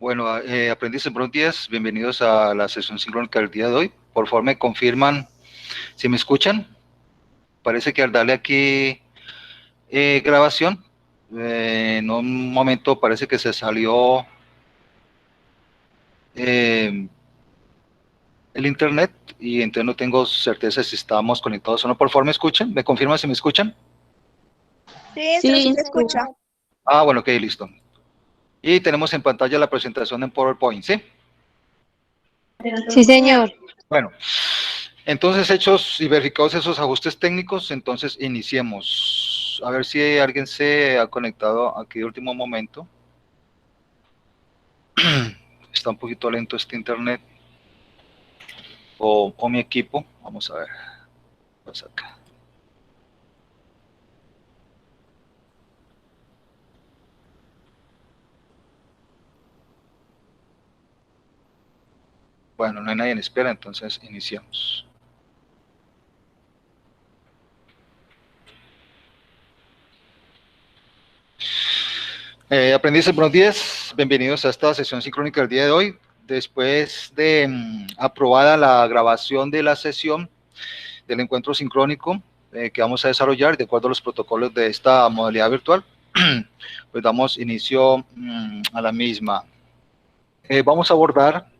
Bueno, aprendices, buenos días. Bienvenidos a la sesión sincrónica del día de hoy. Por favor, me confirman si me escuchan. Parece que al darle aquí grabación, en un momento parece que se salió el internet y entonces no tengo certeza si estábamos conectados o no. Por favor, ¿me escuchan? ¿Me confirman si me escuchan? Sí, sí Sí, se escucha. Ah, bueno, ok, listo. Y tenemos en pantalla la presentación en PowerPoint, ¿sí? sí, señor. Bueno, entonces hechos y verificados esos ajustes técnicos, entonces iniciemos. A ver si alguien se ha conectado aquí de último momento. Está un poquito lento este internet o mi equipo. Vamos a ver. Pasa acá. Bueno, no hay nadie en espera, entonces iniciamos. Aprendices, buenos días. Bienvenidos a esta sesión sincrónica del día de hoy. Después de aprobada la grabación de la sesión del encuentro sincrónico que vamos a desarrollar de acuerdo a los protocolos de esta modalidad virtual, pues damos inicio a la misma. Vamos a abordar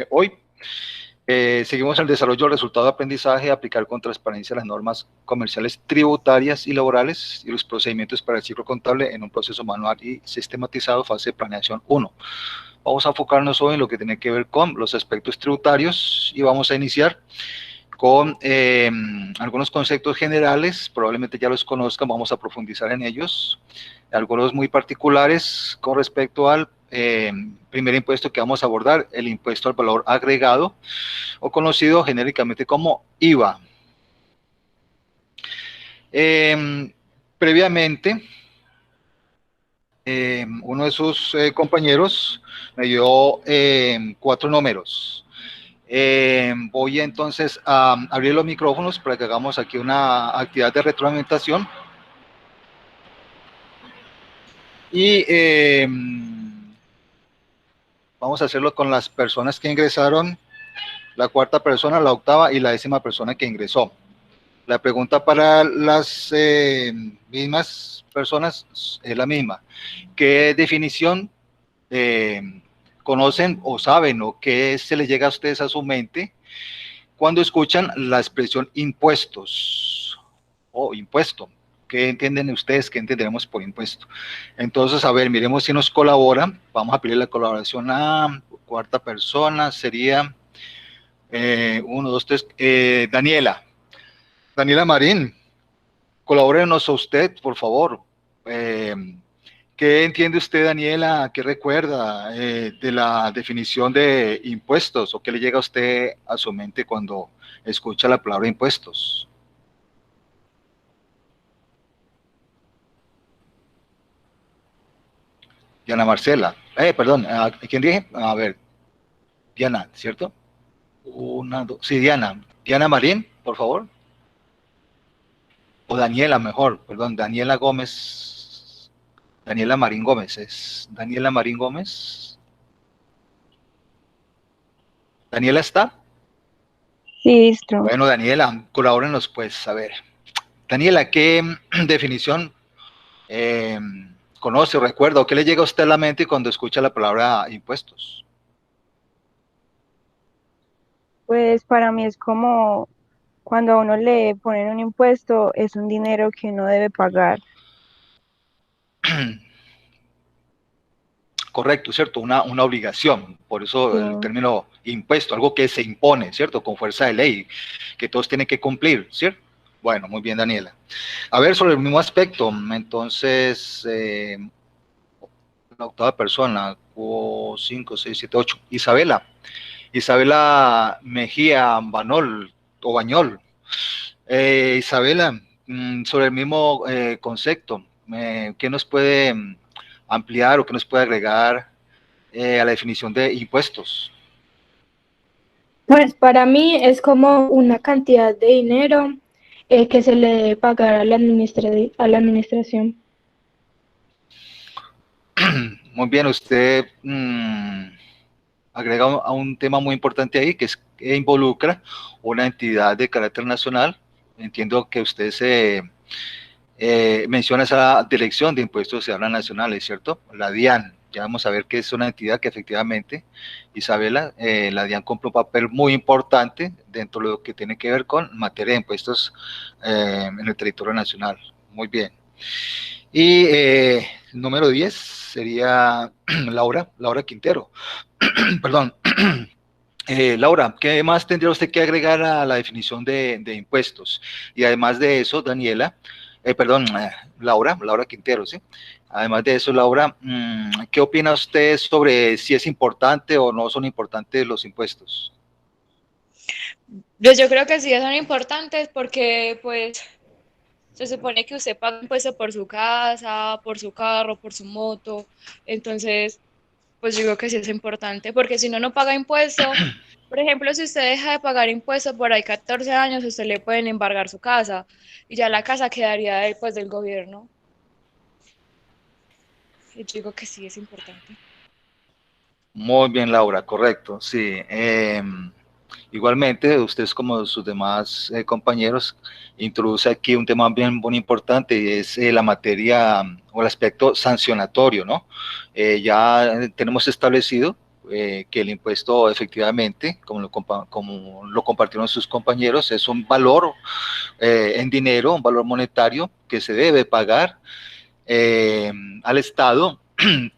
hoy, seguimos el desarrollo del resultado de aprendizaje, aplicar con transparencia las normas comerciales tributarias y laborales y los procedimientos para el ciclo contable en un proceso manual y sistematizado, fase de planeación 1. Vamos a enfocarnos hoy en lo que tiene que ver con los aspectos tributarios y vamos a iniciar con algunos conceptos generales, probablemente ya los conozcan, vamos a profundizar en ellos, algunos muy particulares con respecto al primer impuesto que vamos a abordar, el impuesto al valor agregado, o conocido genéricamente como IVA. Previamente, uno de sus compañeros me dio 4 números. Voy entonces a abrir los micrófonos para que hagamos aquí una actividad de retroalimentación. Y vamos a hacerlo con las personas que ingresaron, la cuarta persona, la octava y la 10ª persona que ingresó. La pregunta para las mismas personas es la misma. ¿Qué definición conocen o saben o qué se les llega a ustedes a su mente cuando escuchan la expresión impuestos o impuesto? ¿Qué entienden ustedes? ¿Qué entenderemos por impuesto? Entonces, a ver, miremos si nos colabora. Vamos a pedir la colaboración a cuarta persona. Sería 1, 2, 3. Daniela. Daniela Marín, colabórenos a usted, por favor. Eh, ¿Qué entiende usted, Daniela? ¿Qué recuerda de la definición de impuestos? ¿O qué le llega a usted a su mente cuando escucha la palabra impuestos? Diana Marcela. Perdón, ¿a quién dije? A ver, Diana, ¿cierto? 1, 2. Sí, Diana. Diana Marín, por favor. O Daniela, mejor, perdón, Daniela Gómez. Daniela Marín Gómez, ¿es Daniela Marín Gómez? ¿Daniela está? Sí, listo. Bueno, Daniela, colabórenos pues, a ver. Daniela, ¿qué definición eh, conoce o recuerda o qué le llega a usted a la mente cuando escucha la palabra impuestos? Pues para mí es como cuando a uno le ponen un impuesto, es un dinero que uno debe pagar. Correcto, ¿cierto? Una obligación, por Sí, eso el término impuesto, algo que se impone, ¿cierto? Con fuerza de ley, que todos tienen que cumplir, ¿cierto? Bueno, muy bien, Daniela. A ver, sobre el mismo aspecto, entonces, la octava persona, 5, 6, 7, 8. Isabela. Isabela Mejía Banol o Bañol. Isabela, sobre el mismo concepto, ¿qué nos puede ampliar o qué nos puede agregar a la definición de impuestos? Pues para mí es como una cantidad de dinero que se le debe pagar a la administración. Muy bien, usted agrega a un tema muy importante ahí, que es que involucra una entidad de carácter nacional. Entiendo que usted se menciona esa Dirección de Impuestos y Aduanas Nacionales, ¿cierto? La DIAN. Ya vamos a ver que es una entidad que efectivamente, Isabela, la DIAN cumple un papel muy importante dentro de lo que tiene que ver con materia de impuestos en el territorio nacional. Muy bien. Y número 10 sería Laura Quintero. Perdón. Laura, ¿qué más tendría usted que agregar a la definición de impuestos? Y además de eso, Daniela, Laura Quintero, ¿sí? Además de eso, Laura, ¿qué opina usted sobre si es importante o no son importantes los impuestos? Pues yo creo que sí son importantes porque pues se supone que usted paga impuesto por su casa, por su carro, por su moto. Entonces, pues yo creo que sí es importante porque si no, no paga impuesto. Por ejemplo, si usted deja de pagar impuesto por ahí 14 años, usted le pueden embargar su casa y ya la casa quedaría pues del gobierno. Y yo digo que sí es importante. Muy bien, Laura, correcto, sí. Igualmente, ustedes como sus demás compañeros, introduce aquí un tema bien muy importante y es la materia o el aspecto sancionatorio, ¿no? Ya tenemos establecido que el impuesto efectivamente, como lo compartieron sus compañeros, es un valor en dinero, un valor monetario que se debe pagar eh, al Estado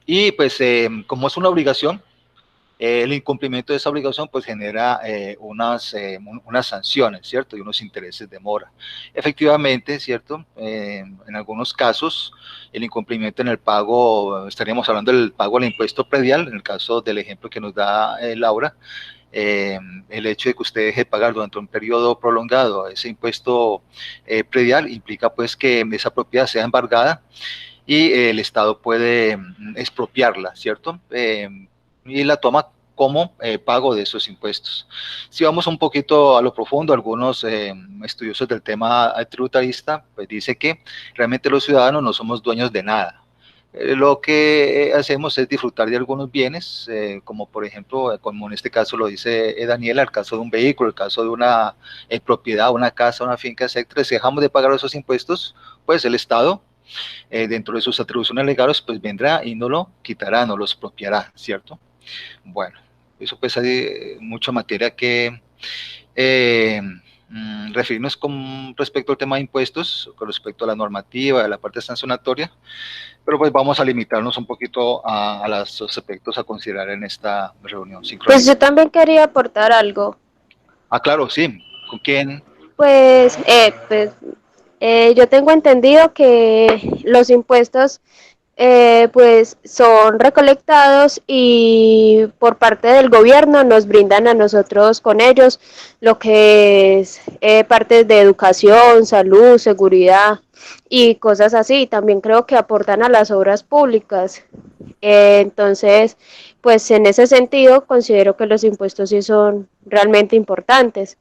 y pues como es una obligación, el incumplimiento de esa obligación pues genera unas sanciones, ¿cierto? Y unos intereses de mora. Efectivamente, ¿cierto? En algunos casos, el incumplimiento en el pago, estaríamos hablando del pago del impuesto predial, en el caso del ejemplo que nos da Laura, el hecho de que usted deje de pagar durante un periodo prolongado ese impuesto predial implica pues que esa propiedad sea embargada y el Estado puede expropiarla, ¿cierto? Y la toma como pago de esos impuestos. Si vamos un poquito a lo profundo, algunos estudiosos del tema tributarista, pues dice que realmente los ciudadanos no somos dueños de nada. Lo que hacemos es disfrutar de algunos bienes, como por ejemplo, como en este caso lo dice Daniela, el caso de un vehículo, el caso de una propiedad, una casa, una finca, etcétera. Si dejamos de pagar esos impuestos, pues el Estado dentro de sus atribuciones legales, pues vendrá y no lo quitará, no lo expropiará, ¿cierto? Bueno, eso pues hay mucha materia que eh, referirnos con respecto al tema de impuestos, con respecto a la normativa, a la parte sancionatoria, pero pues vamos a limitarnos un poquito a los aspectos a considerar en esta reunión Pues sincrónica. yo también quería aportar algo. Ah, claro, sí. ¿Con quién? Yo tengo entendido que los impuestos pues son recolectados y por parte del gobierno nos brindan a nosotros con ellos lo que es partes de educación, salud, seguridad y cosas así. También creo que aportan a las obras públicas. Entonces, pues en ese sentido considero que los impuestos sí son realmente importantes.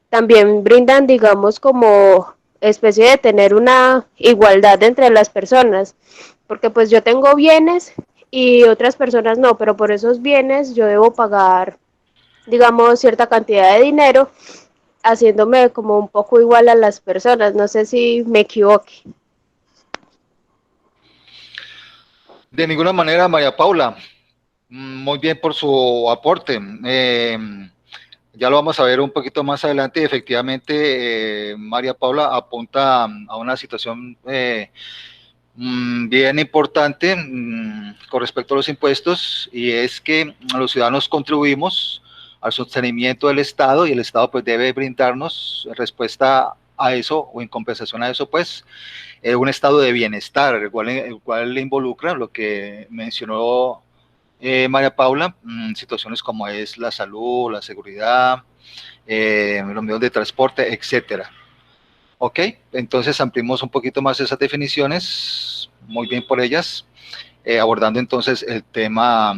También brindan, digamos, como especie de tener una igualdad entre las personas, porque pues yo tengo bienes y otras personas no, pero por esos bienes yo debo pagar, digamos, cierta cantidad de dinero, haciéndome como un poco igual a las personas. No sé si me equivoque. De ninguna manera, María Paula. Muy bien por su aporte. Ya lo vamos a ver un poquito más adelante y efectivamente María Paula apunta a una situación bien importante con respecto a los impuestos y es que los ciudadanos contribuimos al sostenimiento del Estado y el Estado pues debe brindarnos respuesta a eso o en compensación a eso pues un estado de bienestar, el cual le involucra lo que mencionó María Paula, situaciones como es la salud, la seguridad, los medios de transporte, etcétera. Ok, entonces ampliamos un poquito más esas definiciones, muy bien por ellas, abordando entonces el tema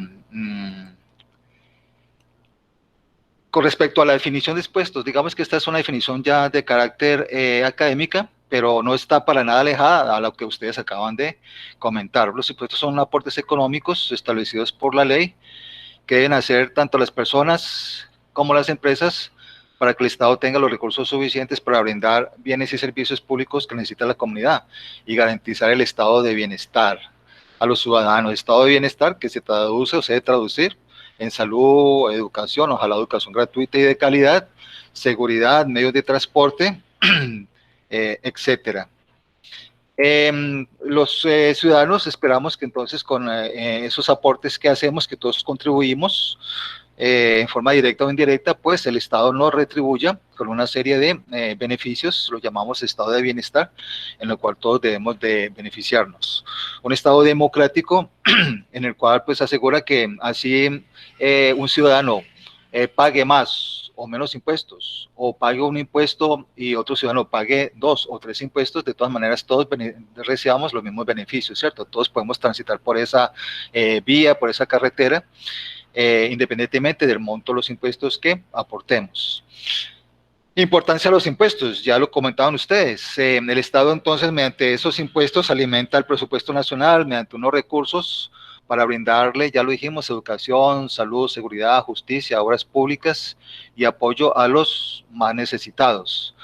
con respecto a la definición de expuestos. Digamos que esta es una definición ya de carácter académica, pero no está para nada alejada a lo que ustedes acaban de comentar. Los impuestos son aportes económicos establecidos por la ley que deben hacer tanto las personas como las empresas para que el Estado tenga los recursos suficientes para brindar bienes y servicios públicos que necesita la comunidad y garantizar el estado de bienestar a los ciudadanos. Estado de bienestar que se traduce o se debe traducir en salud, educación, ojalá educación gratuita y de calidad, seguridad, medios de transporte, etcétera. Los ciudadanos esperamos que entonces con esos aportes que hacemos, que todos contribuimos en forma directa o indirecta, pues el Estado nos retribuya con una serie de beneficios, lo llamamos estado de bienestar, en el cual todos debemos de beneficiarnos. Un Estado democrático en el cual pues asegura que así un ciudadano pague más o menos impuestos, o pague un impuesto y otro ciudadano pague 2 o 3 impuestos, de todas maneras todos recibamos los mismos beneficios, ¿cierto? Todos podemos transitar por esa vía, por esa carretera, independientemente del monto de los impuestos que aportemos. Importancia de los impuestos, ya lo comentaban ustedes. El Estado entonces mediante esos impuestos alimenta el presupuesto nacional mediante unos recursos para brindarle, ya lo dijimos, educación, salud, seguridad, justicia, obras públicas y apoyo a los más necesitados.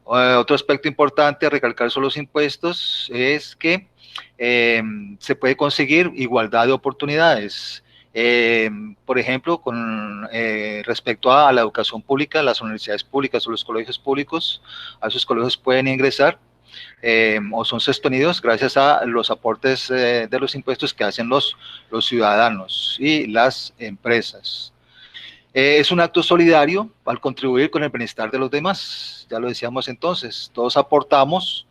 Otro aspecto importante a recalcar sobre los impuestos es que se puede conseguir igualdad de oportunidades. Por ejemplo, con respecto a la educación pública, las universidades públicas o los colegios públicos, a esos colegios pueden ingresar o son sostenidos gracias a los aportes de los impuestos que hacen los ciudadanos y las empresas. Es un acto solidario al contribuir con el bienestar de los demás, ya lo decíamos entonces, todos aportamos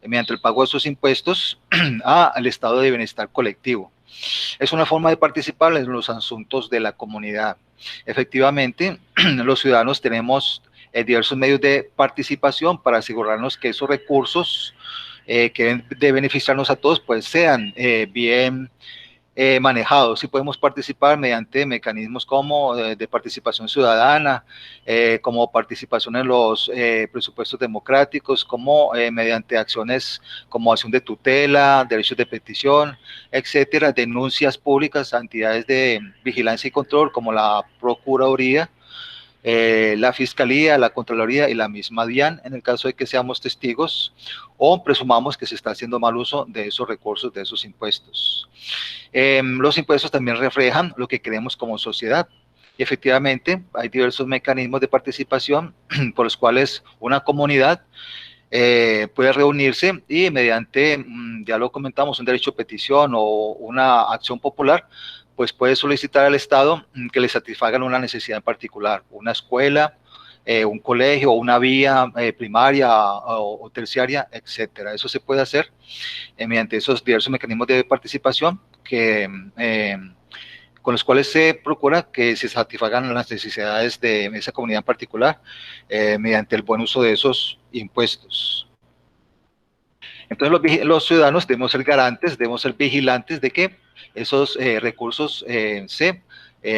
mediante el pago de esos impuestos al estado de bienestar colectivo. Es una forma de participar en los asuntos de la comunidad. Efectivamente, los ciudadanos tenemos diversos medios de participación para asegurarnos que esos recursos que deben de beneficiarnos a todos pues sean bien manejados. Sí podemos participar mediante mecanismos como de participación ciudadana, como participación en los presupuestos democráticos, como mediante acciones como acción de tutela, derechos de petición, etcétera, denuncias públicas a entidades de vigilancia y control como la Procuraduría, la Fiscalía, la Contraloría y la misma DIAN, en el caso de que seamos testigos o presumamos que se está haciendo mal uso de esos recursos, de esos impuestos. Los impuestos también reflejan lo que queremos como sociedad. Y efectivamente, hay diversos mecanismos de participación por los cuales una comunidad puede reunirse y mediante, ya lo comentamos, un derecho de petición o una acción popular, pues puede solicitar al Estado que le satisfagan una necesidad en particular, una escuela, un colegio, una vía primaria o terciaria, etcétera. Eso se puede hacer mediante esos diversos mecanismos de participación que, con los cuales se procura que se satisfagan las necesidades de esa comunidad en particular mediante el buen uso de esos impuestos. Entonces los ciudadanos debemos ser garantes, debemos ser vigilantes de que esos recursos se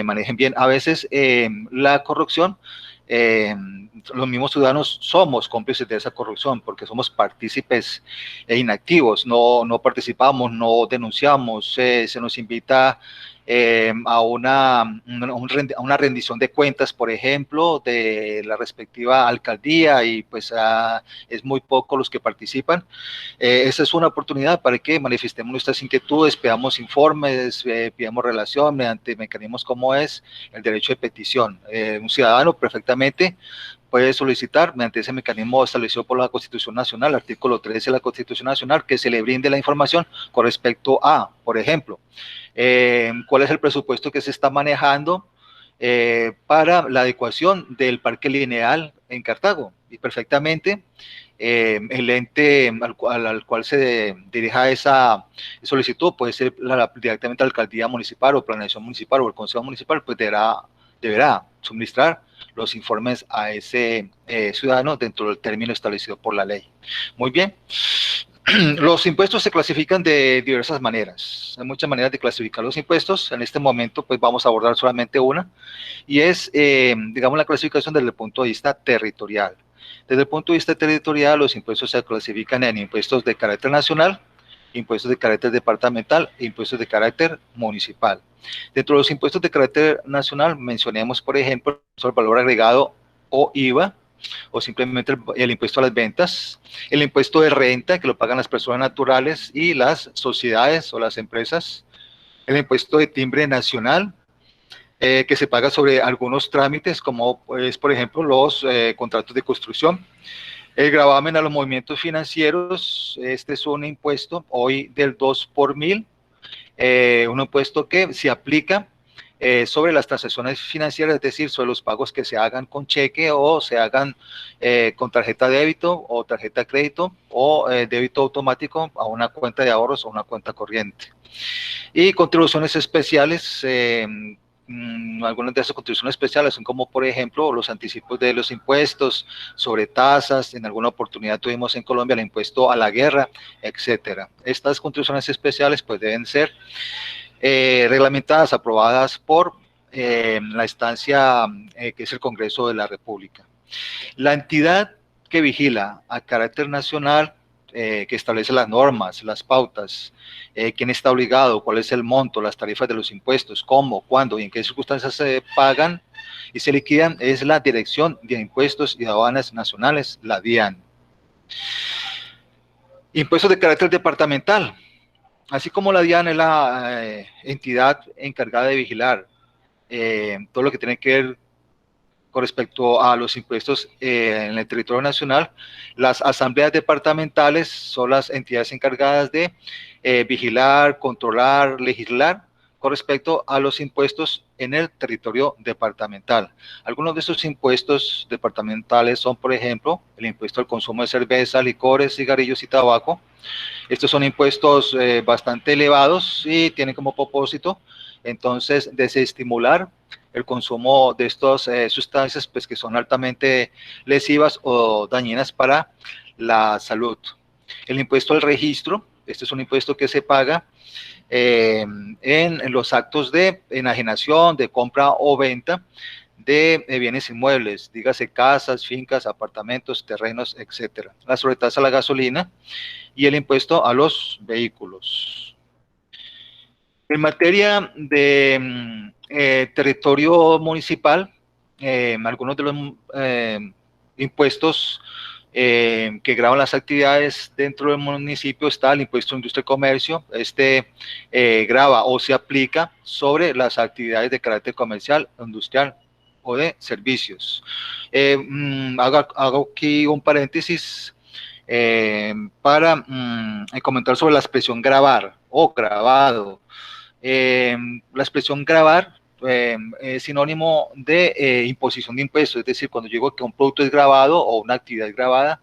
manejen bien. A veces la corrupción, los mismos ciudadanos somos cómplices de esa corrupción porque somos partícipes inactivos, no participamos, no denunciamos, se nos invita a una rendición de cuentas, por ejemplo, de la respectiva alcaldía y pues es muy poco los que participan. Esa es una oportunidad para que manifestemos nuestras inquietudes, pidamos informes, pidamos relación mediante mecanismos como es el derecho de petición. Un ciudadano perfectamente puede solicitar mediante ese mecanismo establecido por la Constitución Nacional, artículo 13 de la Constitución Nacional, que se le brinde la información con respecto a, por ejemplo, cuál es el presupuesto que se está manejando para la adecuación del parque lineal en Cartago. Y perfectamente el ente al cual se dirija esa solicitud puede ser directamente la alcaldía municipal o planeación municipal o el consejo municipal, pues deberá suministrar los informes a ese ciudadano dentro del término establecido por la ley. Muy bien. Los impuestos se clasifican de diversas maneras. Hay muchas maneras de clasificar los impuestos. En este momento, pues vamos a abordar solamente una, y es, digamos, la clasificación desde el punto de vista territorial. Desde el punto de vista territorial, los impuestos se clasifican en impuestos de carácter nacional, impuestos de carácter departamental e impuestos de carácter municipal. Dentro de los impuestos de carácter nacional mencionemos, por ejemplo, el valor agregado o IVA, o simplemente el impuesto a las ventas, el impuesto de renta que lo pagan las personas naturales y las sociedades o las empresas, el impuesto de timbre nacional, que se paga sobre algunos trámites, como pues, por ejemplo los contratos de construcción. El gravamen a los movimientos financieros, este es un impuesto hoy del 2 por mil, un impuesto que se aplica sobre las transacciones financieras, es decir, sobre los pagos que se hagan con cheque o se hagan con tarjeta de débito o tarjeta de crédito o débito automático a una cuenta de ahorros o una cuenta corriente. Y contribuciones especiales, algunas de esas contribuciones especiales son como por ejemplo los anticipos de los impuestos sobre tasas, en alguna oportunidad tuvimos en Colombia el impuesto a la guerra, etcétera. Estas contribuciones especiales pues deben ser reglamentadas, aprobadas por la instancia que es el Congreso de la República. La entidad que vigila a carácter nacional, que establece las normas, las pautas, quién está obligado, cuál es el monto, las tarifas de los impuestos, cómo, cuándo y en qué circunstancias se pagan y se liquidan, es la Dirección de Impuestos y Aduanas Nacionales, la DIAN. Impuestos de carácter departamental. Así como la DIAN es la entidad encargada de vigilar todo lo que tiene que ver con respecto a los impuestos en el territorio nacional, las asambleas departamentales son las entidades encargadas de vigilar, controlar, legislar con respecto a los impuestos en el territorio departamental. Algunos de esos impuestos departamentales son, por ejemplo, el impuesto al consumo de cerveza, licores, cigarrillos y tabaco. Estos son impuestos bastante elevados y tienen como propósito, entonces, desestimular el consumo de estas sustancias pues, que son altamente lesivas o dañinas para la salud. El impuesto al registro, este es un impuesto que se paga en los actos de enajenación, de compra o venta de bienes inmuebles, dígase casas, fincas, apartamentos, terrenos, etcétera. La sobretasa a la gasolina y el impuesto a los vehículos. En materia de territorio municipal, algunos de los impuestos que graban las actividades dentro del municipio está el impuesto de industria y comercio. Este grava o se aplica sobre las actividades de carácter comercial, industrial o de servicios. Hago aquí un paréntesis para comentar sobre la expresión gravar o grabado. La expresión gravar es sinónimo de imposición de impuestos, es decir, cuando digo que un producto es grabado o una actividad es grabada,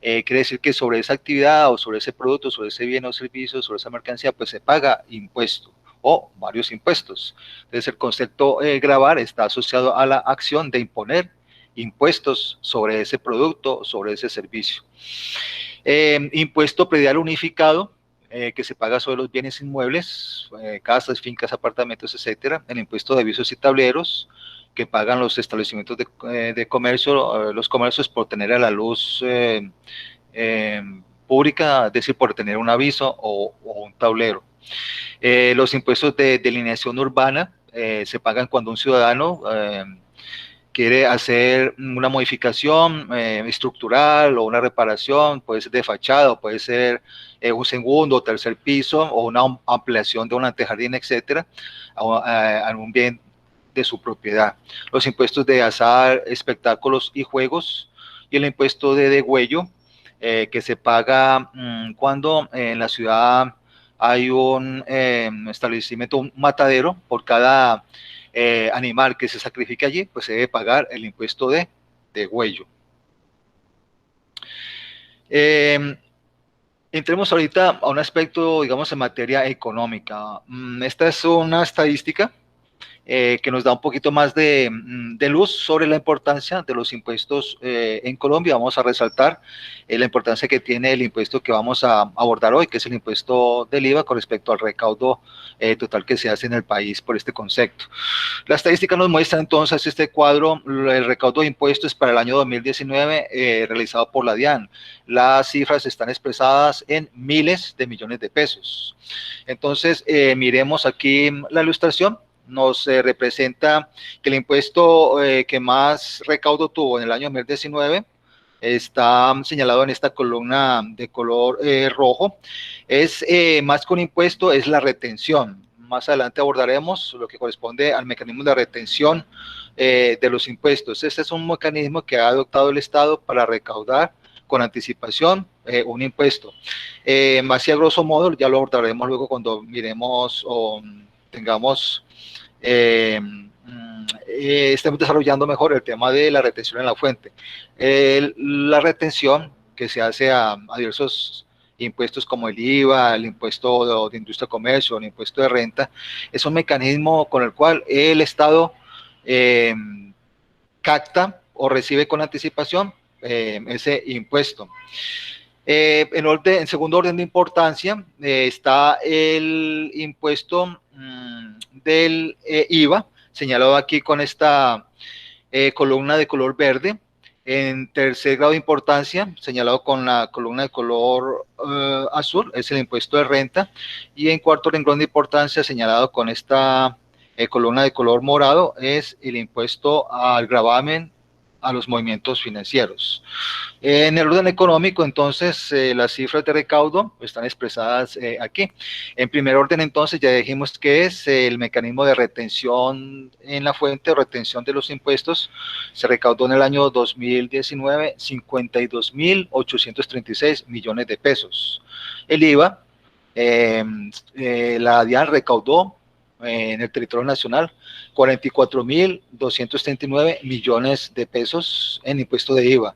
quiere decir que sobre esa actividad o sobre ese producto, sobre ese bien o servicio, sobre esa mercancía, pues se paga impuesto o varios impuestos. Entonces el concepto gravar está asociado a la acción de imponer impuestos sobre ese producto, sobre ese servicio. Impuesto predial unificado, que se paga sobre los bienes inmuebles, casas, fincas, apartamentos, etcétera. El impuesto de avisos y tableros, que pagan los establecimientos de comercio, los comercios por tener a la luz pública, es decir, por tener un aviso o un tablero. Los impuestos de delineación urbana se pagan cuando un ciudadano quiere hacer una modificación estructural o una reparación, puede ser de fachada, o puede ser un segundo o tercer piso, o una ampliación de un antejardín, etcétera, a un bien de su propiedad. Los impuestos de azar, espectáculos y juegos, y el impuesto de degüello, que se paga cuando en la ciudad hay un establecimiento, un matadero, por cada animal que se sacrifique allí, pues se debe pagar el impuesto de degüello. Entremos ahorita a un aspecto, digamos, en materia económica. Esta es una estadística que nos da un poquito más de luz sobre la importancia de los impuestos en Colombia. Vamos a resaltar la importancia que tiene el impuesto que vamos a abordar hoy, que es el impuesto del IVA con respecto al recaudo total que se hace en el país por este concepto. La estadística nos muestra entonces este cuadro, el recaudo de impuestos para el año 2019 realizado por la DIAN. Las cifras están expresadas en miles de millones de pesos. Entonces, miremos aquí la ilustración. Nos representa que el impuesto que más recaudo tuvo en el año 2019 está señalado en esta columna de color rojo. Es más que un impuesto, es la retención. Más adelante abordaremos lo que corresponde al mecanismo de retención de los impuestos. Este es un mecanismo que ha adoptado el Estado para recaudar con anticipación un impuesto. Así a grosso modo, ya lo abordaremos luego cuando miremos o tengamos estemos desarrollando mejor el tema de la retención en la fuente. La retención que se hace a diversos impuestos como el IVA, el impuesto de industria y comercio, el impuesto de renta, es un mecanismo con el cual el Estado capta o recibe con anticipación ese impuesto. En segundo orden de importancia está el impuesto del IVA, señalado aquí con esta columna de color verde. En tercer grado de importancia, señalado con la columna de color azul, es el impuesto de renta. Y en cuarto renglón de importancia, señalado con esta columna de color morado, es el impuesto al gravamen a los movimientos financieros. En el orden económico, entonces, las cifras de recaudo están expresadas aquí. En primer orden, entonces, ya dijimos que es el mecanismo de retención en la fuente, retención de los impuestos. Se recaudó en el año 2019 52.836 millones de pesos. El IVA, la DIAN recaudó en el territorio nacional 44.239 millones de pesos en impuesto de IVA.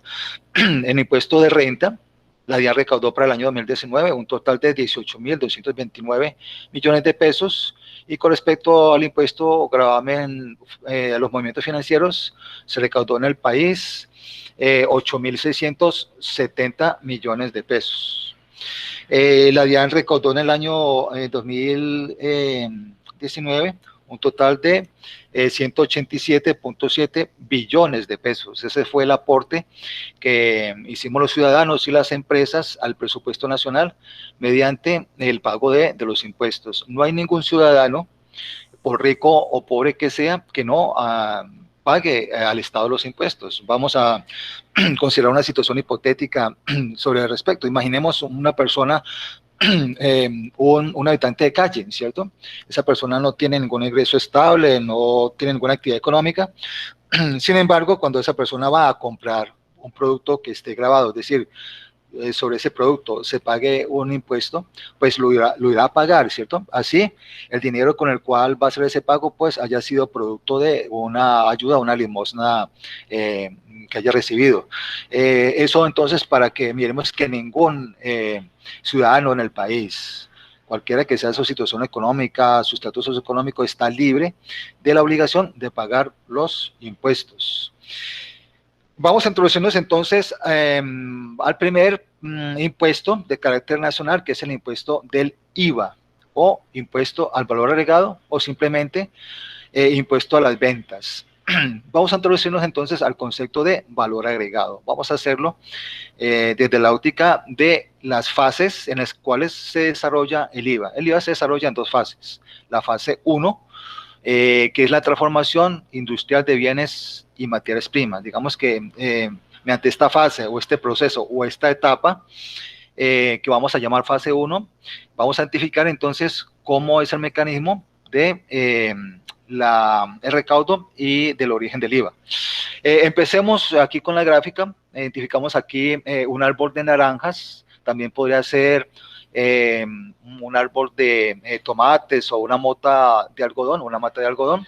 En impuesto de renta, la DIAN recaudó para el año 2019 un total de 18.229 millones de pesos, y con respecto al impuesto gravamen a los movimientos financieros, se recaudó en el país 8.670 millones de pesos. La DIAN recaudó en el año 2019 un total de 187.7 billones de pesos. Ese fue el aporte que hicimos los ciudadanos y las empresas al presupuesto nacional mediante el pago de los impuestos. No hay ningún ciudadano, por rico o pobre que sea, que no pague al Estado los impuestos. Vamos a considerar una situación hipotética sobre el respecto. Imaginemos una persona, un habitante de calle, ¿cierto? Esa persona no tiene ningún ingreso estable, no tiene ninguna actividad económica. Sin embargo, cuando esa persona va a comprar un producto que esté grabado, es decir, sobre ese producto se pague un impuesto, pues lo irá a pagar, ¿cierto? Así, el dinero con el cual va a hacer ese pago, pues haya sido producto de una ayuda, una limosna que haya recibido. Eso entonces, para que miremos que ningún ciudadano en el país, cualquiera que sea su situación económica, su estatus socioeconómico, está libre de la obligación de pagar los impuestos. Vamos a introducirnos entonces al primer impuesto de carácter nacional, que es el impuesto del IVA, o impuesto al valor agregado, o simplemente impuesto a las ventas. Vamos a introducirnos entonces al concepto de valor agregado. Vamos a hacerlo desde la óptica de las fases en las cuales se desarrolla el IVA. El IVA se desarrolla en dos fases. La fase 1, que es la transformación industrial de bienes y materias primas. Digamos que mediante esta fase o este proceso o esta etapa que vamos a llamar fase 1, vamos a identificar entonces cómo es el mecanismo de el recaudo y del origen del IVA. Empecemos aquí con la gráfica. Identificamos aquí un árbol de naranjas, también podría ser un árbol de tomates o una mota de algodón, una mata de algodón.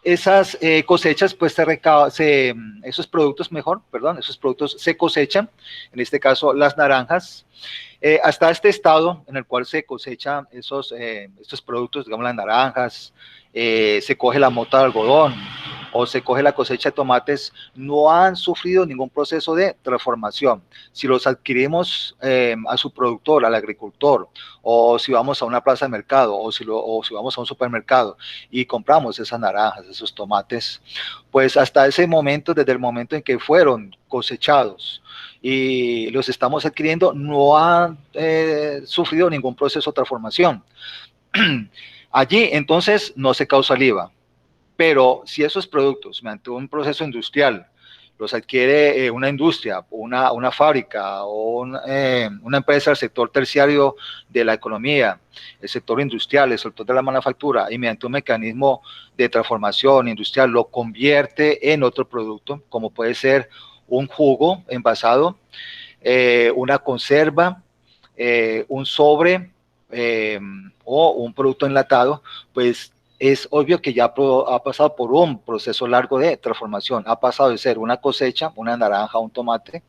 esas cosechas, pues esos productos, esos productos se cosechan, en este caso las naranjas, hasta este estado en el cual se cosechan estos productos, digamos las naranjas, se coge la mota de algodón o se coge la cosecha de tomates, no han sufrido ningún proceso de transformación. Si los adquirimos a su productor, al agricultor, o si vamos a una plaza de mercado, o si vamos a un supermercado y compramos esas naranjas, esos tomates, pues hasta ese momento, desde el momento en que fueron cosechados y los estamos adquiriendo, no han sufrido ningún proceso de transformación. Allí entonces no se causa el IVA, pero si esos productos mediante un proceso industrial los adquiere una industria, una fábrica o una empresa del sector terciario de la economía, el sector industrial, el sector de la manufactura, y mediante un mecanismo de transformación industrial lo convierte en otro producto, como puede ser un jugo envasado, una conserva, un sobre o un producto enlatado, pues es obvio que ya ha pasado por un proceso largo de transformación. Ha pasado de ser una cosecha, una naranja, un tomate,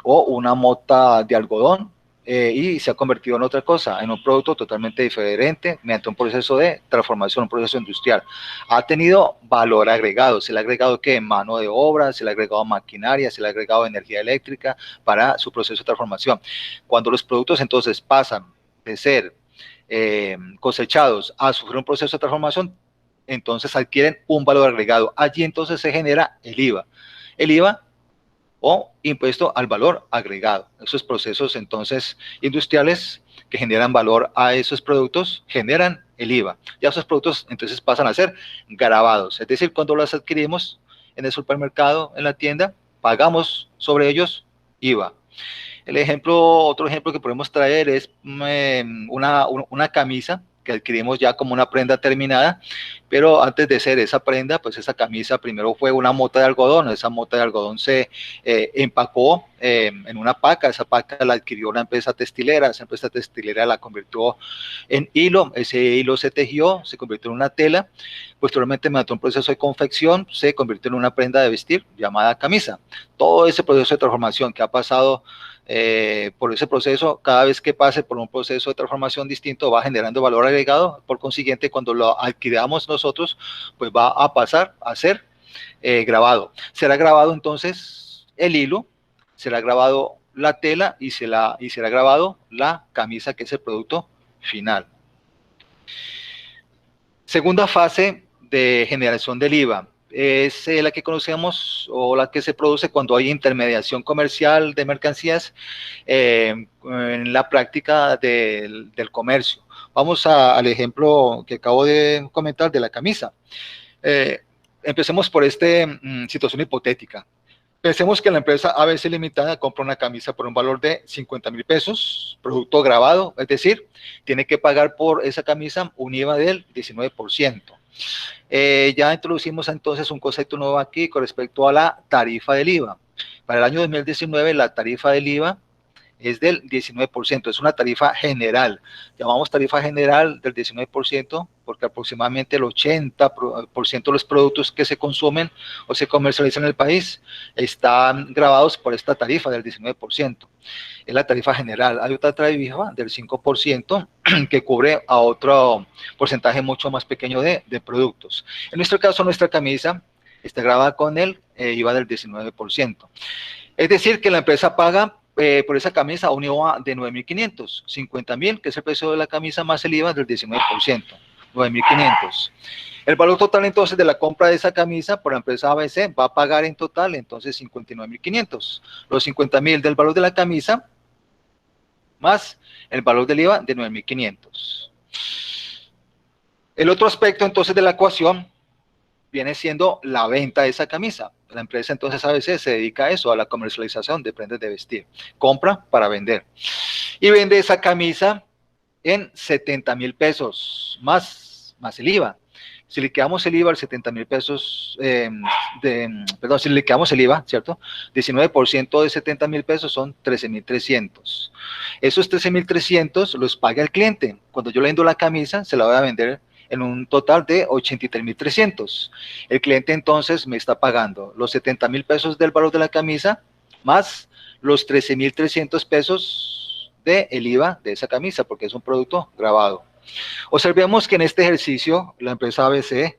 o una mota de algodón, y se ha convertido en otra cosa, en un producto totalmente diferente, mediante un proceso de transformación, un proceso industrial. Ha tenido valor agregado. Se le ha agregado ¿qué? Mano de obra, se le ha agregado maquinaria, se le ha agregado energía eléctrica para su proceso de transformación. Cuando los productos entonces pasan de ser cosechados a sufrir un proceso de transformación, entonces adquieren un valor agregado. Allí entonces se genera el IVA. El IVA o impuesto al valor agregado. Esos procesos entonces industriales que generan valor a esos productos generan el IVA. Ya esos productos entonces pasan a ser gravados. Es decir, cuando los adquirimos en el supermercado, en la tienda, pagamos sobre ellos IVA. Otro ejemplo que podemos traer es una camisa que adquirimos ya como una prenda terminada, pero antes de ser esa prenda, pues esa camisa primero fue una mota de algodón. Esa mota de algodón se empacó en una paca. Esa paca la adquirió una empresa textilera. Esa empresa textilera la convirtió en hilo. Ese hilo se tejió, se convirtió en una tela. Posteriormente, mediante un proceso de confección, se convirtió en una prenda de vestir llamada camisa. Todo ese proceso de transformación que ha pasado por ese proceso, cada vez que pase por un proceso de transformación distinto, va generando valor agregado. Por consiguiente, cuando lo adquiramos nosotros, pues va a pasar a ser grabado. Será grabado entonces el hilo, será grabado la tela y será grabado la camisa, que es el producto final. Segunda fase de generación del IVA. Es la que conocemos o la que se produce cuando hay intermediación comercial de mercancías en la práctica del comercio. Vamos al ejemplo que acabo de comentar de la camisa. Empecemos por esta situación hipotética. Pensemos que la empresa ABC Limitada compra una camisa por un valor de 50,000 pesos, producto grabado, es decir, tiene que pagar por esa camisa un IVA del 19%. Ya introducimos entonces un concepto nuevo aquí con respecto a la tarifa del IVA. Para el año 2019 la tarifa del IVA es del 19%, es una tarifa general. Llamamos tarifa general del 19% porque aproximadamente el 80% de los productos que se consumen o se comercializan en el país están grabados por esta tarifa del 19%. Es la tarifa general. Hay otra tarifa del 5% que cubre a otro porcentaje mucho más pequeño de productos. En nuestro caso, nuestra camisa está grabada con el IVA del 19%. Es decir, que la empresa paga por esa camisa un IVA de 9,500, 50,000, que es el precio de la camisa, más el IVA del 19%, 9,500. El valor total entonces de la compra de esa camisa por la empresa ABC va a pagar en total entonces 59,500. Los 50,000 del valor de la camisa más el valor del IVA de 9,500. El otro aspecto entonces de la ecuación viene siendo la venta de esa camisa. La empresa entonces a veces se dedica a eso, a la comercialización de prendas de vestir. Compra para vender. Y vende esa camisa en 70,000 pesos, más el IVA. Si le quedamos el IVA al 70,000 pesos, si le quedamos el IVA, ¿cierto? 19% de 70,000 pesos son 13,300. Esos 13,300 los paga el cliente. Cuando yo le vendo la camisa, se la voy a vender en un total de 83.300. El cliente entonces me está pagando los 70.000 pesos del valor de la camisa más los 13.300 pesos del IVA de esa camisa, porque es un producto grabado. Observemos que en este ejercicio la empresa ABC,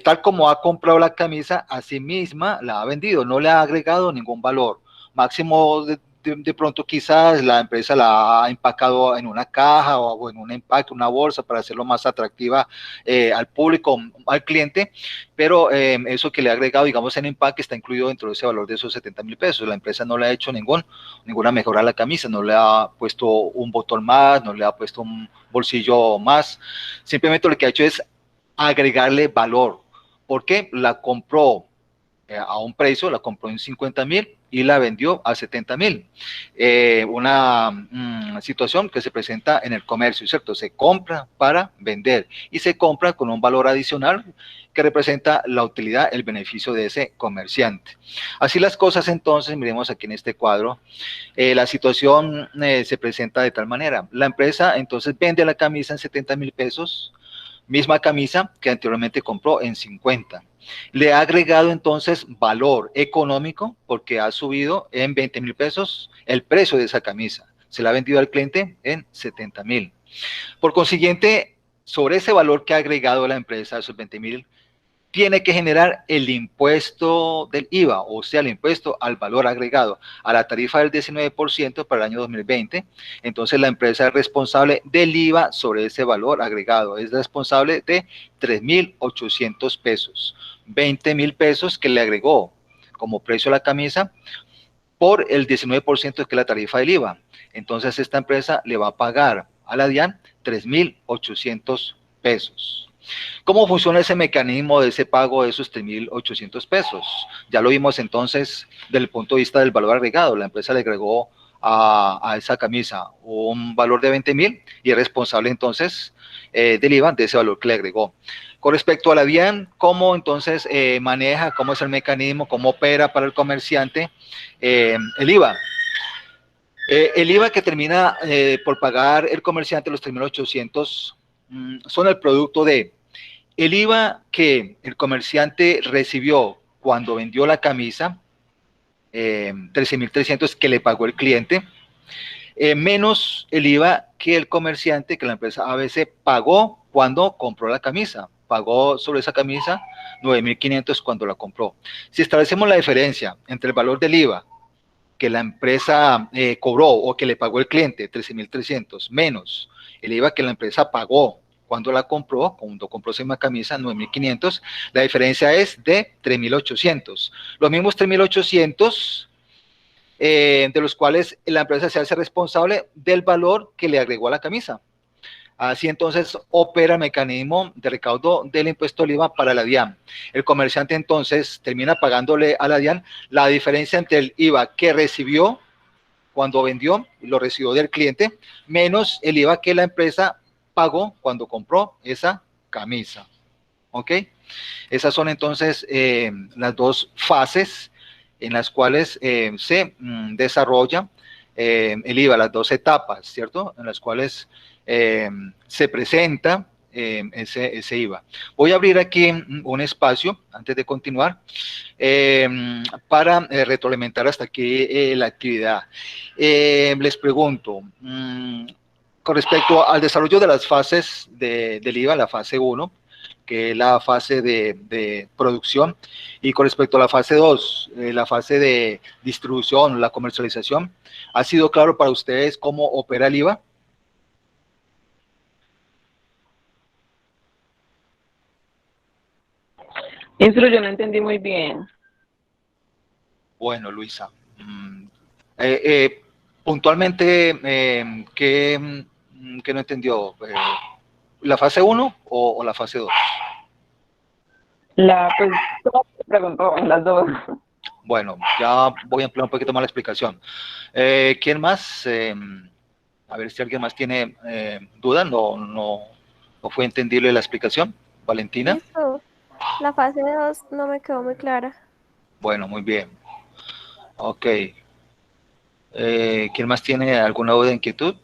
tal como ha comprado la camisa, a sí misma la ha vendido, no le ha agregado ningún valor. Máximo de pronto quizás la empresa la ha empacado en una caja o en un empaque, una bolsa para hacerlo más atractiva al público, al cliente, pero eso que le ha agregado, digamos, en empaque está incluido dentro de ese valor de esos 70.000 pesos. La empresa no le ha hecho ninguna mejora a la camisa, no le ha puesto un botón más, no le ha puesto un bolsillo más, simplemente lo que ha hecho es agregarle valor, porque la compró a un precio, la compró en 50.000 y la vendió a 70.000. Una situación que se presenta en el comercio, ¿cierto? Se compra para vender y se compra con un valor adicional que representa la utilidad, el beneficio de ese comerciante. Así las cosas entonces, miremos aquí en este cuadro, la situación se presenta de tal manera. La empresa entonces vende la camisa en 70.000 pesos, misma camisa que anteriormente compró en 50. Le ha agregado entonces valor económico porque ha subido en 20.000 pesos el precio de esa camisa. Se la ha vendido al cliente en 70.000. Por consiguiente, sobre ese valor que ha agregado la empresa, esos 20.000, tiene que generar el impuesto del IVA, o sea, el impuesto al valor agregado, a la tarifa del 19% para el año 2020. Entonces, la empresa es responsable del IVA sobre ese valor agregado, es responsable de 3.800 pesos, 20.000 pesos que le agregó como precio a la camisa por el 19% que es la tarifa del IVA. Entonces, esta empresa le va a pagar a la DIAN 3.800 pesos. ¿Cómo funciona ese mecanismo de ese pago de esos 3.800 pesos? Ya lo vimos entonces desde el punto de vista del valor agregado. La empresa le agregó a esa camisa un valor de 20.000 y es responsable entonces del IVA de ese valor que le agregó. Con respecto a la DIAN, ¿cómo entonces maneja, cómo es el mecanismo, cómo opera para el comerciante el IVA? El IVA que termina por pagar el comerciante, los 3.800, son el producto de el IVA que el comerciante recibió cuando vendió la camisa, 13.300 que le pagó el cliente, menos el IVA que el comerciante, que la empresa ABC pagó cuando compró la camisa. Pagó sobre esa camisa 9.500 cuando la compró. Si establecemos la diferencia entre el valor del IVA que la empresa cobró o que le pagó el cliente, 13.300, menos el IVA que la empresa pagó cuando la compró, cuando compró esa misma camisa, 9.500, la diferencia es de 3.800. Los mismos 3.800, de los cuales la empresa se hace responsable del valor que le agregó a la camisa. Así entonces opera el mecanismo de recaudo del impuesto al IVA para la DIAN. El comerciante entonces termina pagándole a la DIAN la diferencia entre el IVA que recibió cuando vendió, lo recibió del cliente, menos el IVA que la empresa pagó cuando compró esa camisa. ¿Ok? Esas son entonces las dos fases en las cuales se desarrolla el IVA, las dos etapas, ¿cierto? En las cuales se presenta ese IVA. Voy a abrir aquí un espacio antes de continuar para retroalimentar hasta aquí la actividad. Les pregunto, con respecto al desarrollo de las fases del IVA, la fase 1, que es la fase de producción, y con respecto a la fase 2, la fase de distribución, la comercialización, ¿ha sido claro para ustedes cómo opera el IVA? Eso yo no entendí muy bien. Bueno, Luisa, puntualmente, ¿qué no entendió? ¿La fase 1 o la fase 2? Pues, preguntó en las dos. Bueno, ya voy a ampliar un poquito más la explicación. ¿Quién más? A ver si alguien más tiene duda, no fue entendible la explicación. Valentina. Listo. La fase 2 no me quedó muy clara. Bueno, muy bien. Ok. ¿Quién más tiene alguna duda, inquietud?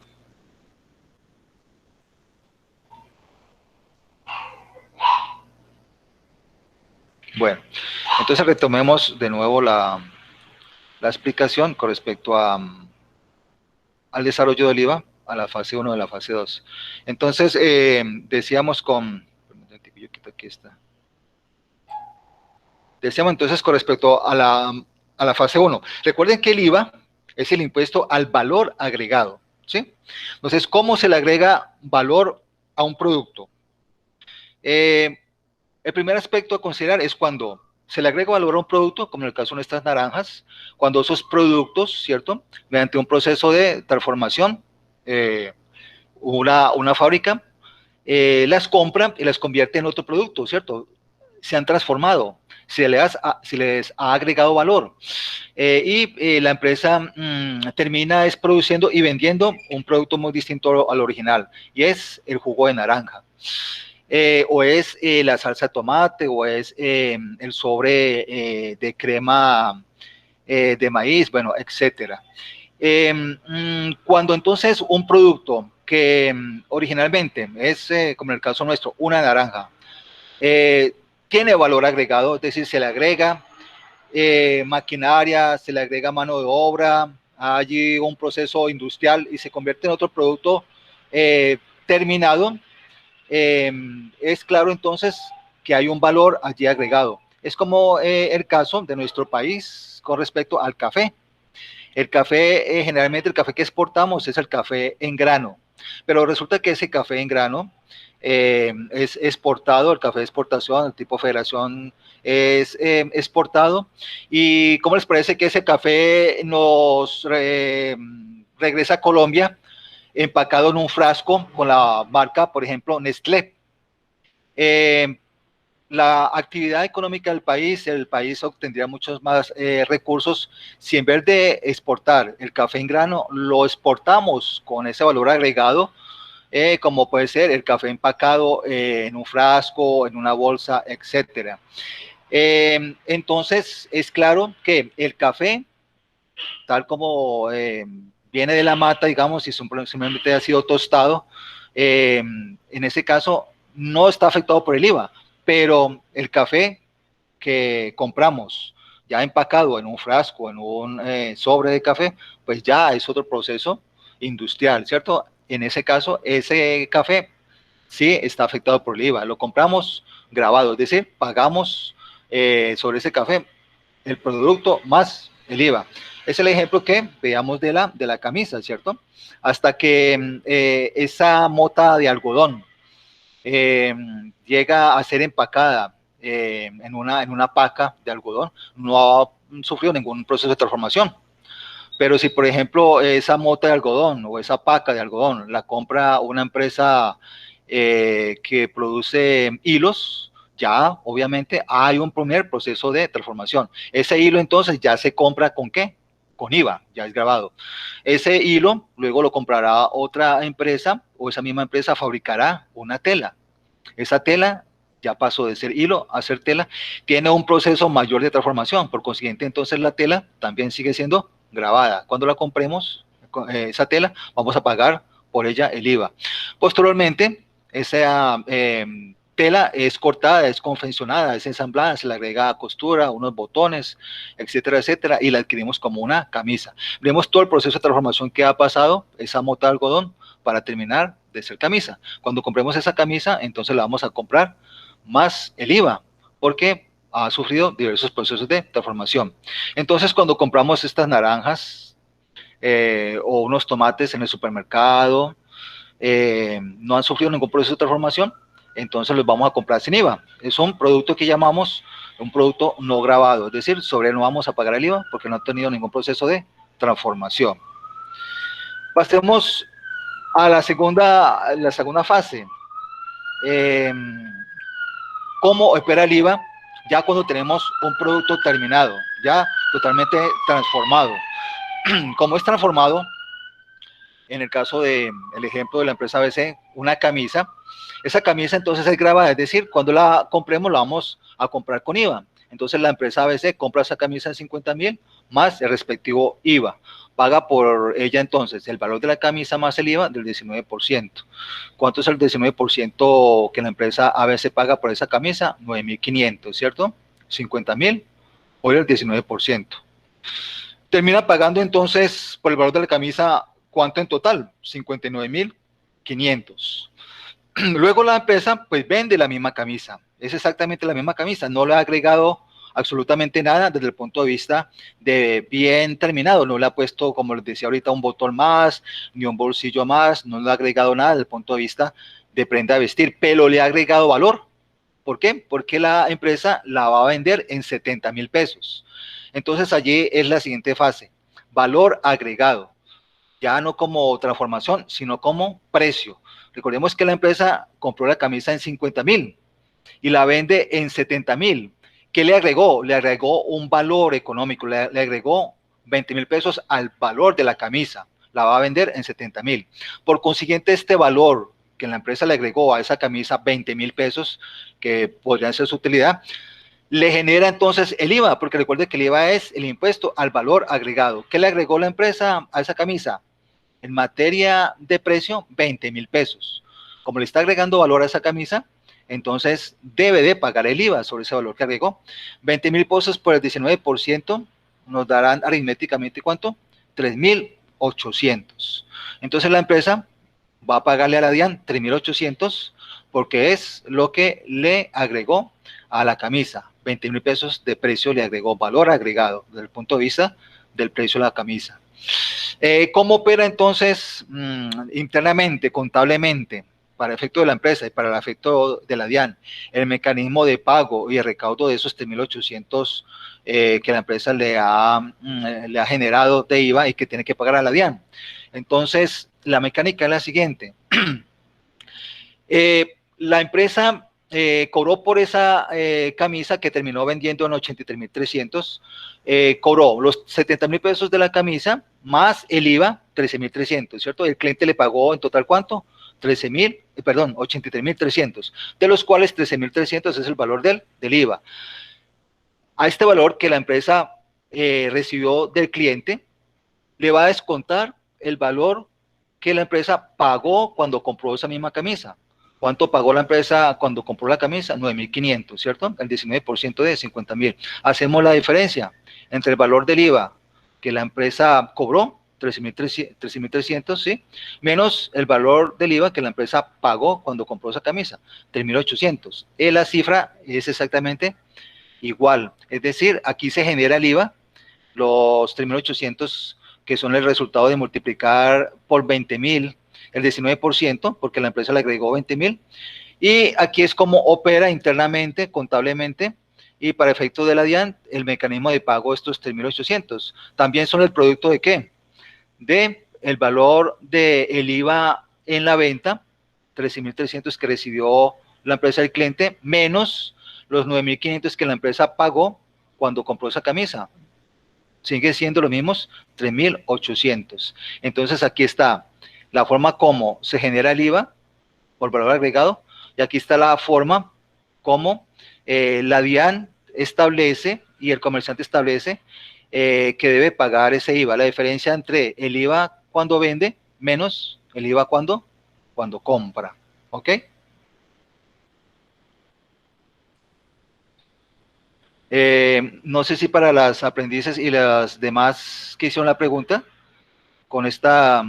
Bueno, entonces retomemos de nuevo la explicación con respecto al desarrollo del IVA, a la fase 1 de la fase 2. Entonces, decíamos aquí está. Decíamos entonces con respecto a la fase 1. Recuerden que el IVA es el impuesto al valor agregado, ¿sí? Entonces, ¿cómo se le agrega valor a un producto? El primer aspecto a considerar es cuando se le agrega valor a un producto, como en el caso de estas naranjas, cuando esos productos, ¿cierto? Mediante un proceso de transformación, una fábrica las compra y las convierte en otro producto, ¿cierto? Se han transformado, se les ha agregado valor la empresa termina produciendo y vendiendo un producto muy distinto al original y es el jugo de naranja. O es la salsa de tomate o es el sobre de crema de maíz, bueno, etcétera. Cuando entonces un producto que originalmente es, como en el caso nuestro, una naranja, tiene valor agregado, es decir, se le agrega maquinaria, se le agrega mano de obra, hay un proceso industrial y se convierte en otro producto terminado, es claro entonces que hay un valor allí agregado. Es como el caso de nuestro país con respecto al café. El café, generalmente el café que exportamos es el café en grano, pero resulta que ese café en grano es exportado, el café de exportación, el tipo federación es exportado. ¿Y cómo les parece que ese café nos regresa a Colombia empacado en un frasco con la marca, por ejemplo, Nestlé? La actividad económica del país, el país obtendría muchos más recursos si en vez de exportar el café en grano, lo exportamos con ese valor agregado, como puede ser el café empacado en un frasco, en una bolsa, etcétera. Entonces, es claro que el café, tal como viene de la mata, digamos, y simplemente ha sido tostado, en ese caso no está afectado por el IVA, pero el café que compramos ya empacado en un frasco, en un sobre de café, pues ya es otro proceso industrial, ¿cierto? En ese caso, ese café sí está afectado por el IVA. Lo compramos grabado, es decir, pagamos sobre ese café el producto más el IVA. Es el ejemplo que veamos de la camisa, ¿cierto? Hasta que esa mota de algodón llega a ser empacada en una paca de algodón, no ha sufrido ningún proceso de transformación. Pero si, por ejemplo, esa mota de algodón o esa paca de algodón la compra una empresa que produce hilos, ya obviamente hay un primer proceso de transformación. Ese hilo entonces ya se compra ¿con qué? Con IVA, ya es grabado. Ese hilo luego lo comprará otra empresa o esa misma empresa fabricará una tela. Esa tela ya pasó de ser hilo a ser tela, tiene un proceso mayor de transformación, por consiguiente entonces la tela también sigue siendo grabada. Cuando la compremos, esa tela, vamos a pagar por ella el IVA. Posteriormente, esa tela es cortada, es confeccionada, es ensamblada, se le agrega costura, unos botones, etcétera, etcétera, y la adquirimos como una camisa. Vemos todo el proceso de transformación que ha pasado esa mota de algodón para terminar de ser camisa. Cuando compremos esa camisa, entonces la vamos a comprar más el IVA, porque ha sufrido diversos procesos de transformación. Entonces, cuando compramos estas naranjas o unos tomates en el supermercado, no han sufrido ningún proceso de transformación, entonces los vamos a comprar sin IVA. Es un producto que llamamos un producto no grabado, es decir, sobre él no vamos a pagar el IVA porque no ha tenido ningún proceso de transformación. Pasemos a la segunda fase. ¿Cómo opera el IVA? Ya cuando tenemos un producto terminado, ya totalmente transformado. Como es transformado, en el caso del ejemplo de la empresa ABC, una camisa, esa camisa entonces es grabada, es decir, cuando la compremos la vamos a comprar con IVA. Entonces la empresa ABC compra esa camisa en 50,000 más el respectivo IVA. Paga por ella entonces el valor de la camisa más el IVA del 19%. ¿Cuánto es el 19% que la empresa ABC paga por esa camisa? 9,500, ¿cierto? 50.000, hoy el 19%. Termina pagando entonces por el valor de la camisa, ¿cuánto en total? 59.500. Luego la empresa pues vende la misma camisa, es exactamente la misma camisa, no le ha agregado absolutamente nada desde el punto de vista de bien terminado, no le ha puesto, como les decía ahorita, un botón más, ni un bolsillo más, no le ha agregado nada desde el punto de vista de prenda de vestir, pero le ha agregado valor. ¿Por qué? Porque la empresa la va a vender en 70.000 pesos. Entonces allí es la siguiente fase, valor agregado, ya no como transformación, sino como precio. Recordemos que la empresa compró la camisa en 50.000 y la vende en 70.000. ¿Qué le agregó? Le agregó un valor económico, le agregó 20.000 pesos al valor de la camisa. La va a vender en 70.000. Por consiguiente, este valor que la empresa le agregó a esa camisa, 20.000 pesos, que podrían ser su utilidad, le genera entonces el IVA, porque recuerde que el IVA es el impuesto al valor agregado. ¿Qué le agregó la empresa a esa camisa? En materia de precio, 20.000 pesos. Como le está agregando valor a esa camisa, entonces debe de pagar el IVA sobre ese valor que agregó. 20.000 pesos por el 19% nos darán aritméticamente ¿cuánto? 3.800. Entonces la empresa va a pagarle a la DIAN 3.800 porque es lo que le agregó a la camisa. 20.000 pesos de precio le agregó valor agregado desde el punto de vista del precio de la camisa. ¿Cómo opera entonces internamente, contablemente, para el efecto de la empresa y para el efecto de la DIAN, el mecanismo de pago y el recaudo de esos 3.800 que la empresa le ha generado de IVA y que tiene que pagar a la DIAN? Entonces, la mecánica es la siguiente. La empresa cobró por esa camisa que terminó vendiendo en 83.300, cobró los 70.000 pesos de la camisa más el IVA, 13.300, ¿cierto? El cliente le pagó en total ¿cuánto? 83.300, de los cuales 13.300 es el valor del IVA. A este valor que la empresa recibió del cliente, le va a descontar el valor que la empresa pagó cuando compró esa misma camisa. ¿Cuánto pagó la empresa cuando compró la camisa? 9.500, ¿cierto? El 19% de 50.000. Hacemos la diferencia entre el valor del IVA que la empresa cobró, 13.300, ¿sí? Menos el valor del IVA que la empresa pagó cuando compró esa camisa, 3.800. La cifra es exactamente igual. Es decir, aquí se genera el IVA, los 3.800 que son el resultado de multiplicar por 20.000, el 19%, porque la empresa le agregó 20.000, y aquí es como opera internamente, contablemente, y para efecto de la DIAN, el mecanismo de pago de estos 3.800. También son el producto de ¿qué? De el valor del IVA en la venta, 13.300 que recibió la empresa del cliente, menos los 9.500 que la empresa pagó cuando compró esa camisa. Sigue siendo los mismos 3.800. Entonces aquí está la forma como se genera el IVA por valor agregado, y aquí está la forma como la DIAN establece y el comerciante establece que debe pagar ese IVA, la diferencia entre el IVA cuando vende menos el IVA cuando compra, ¿ok? No sé si para las aprendices y las demás que hicieron la pregunta, con esta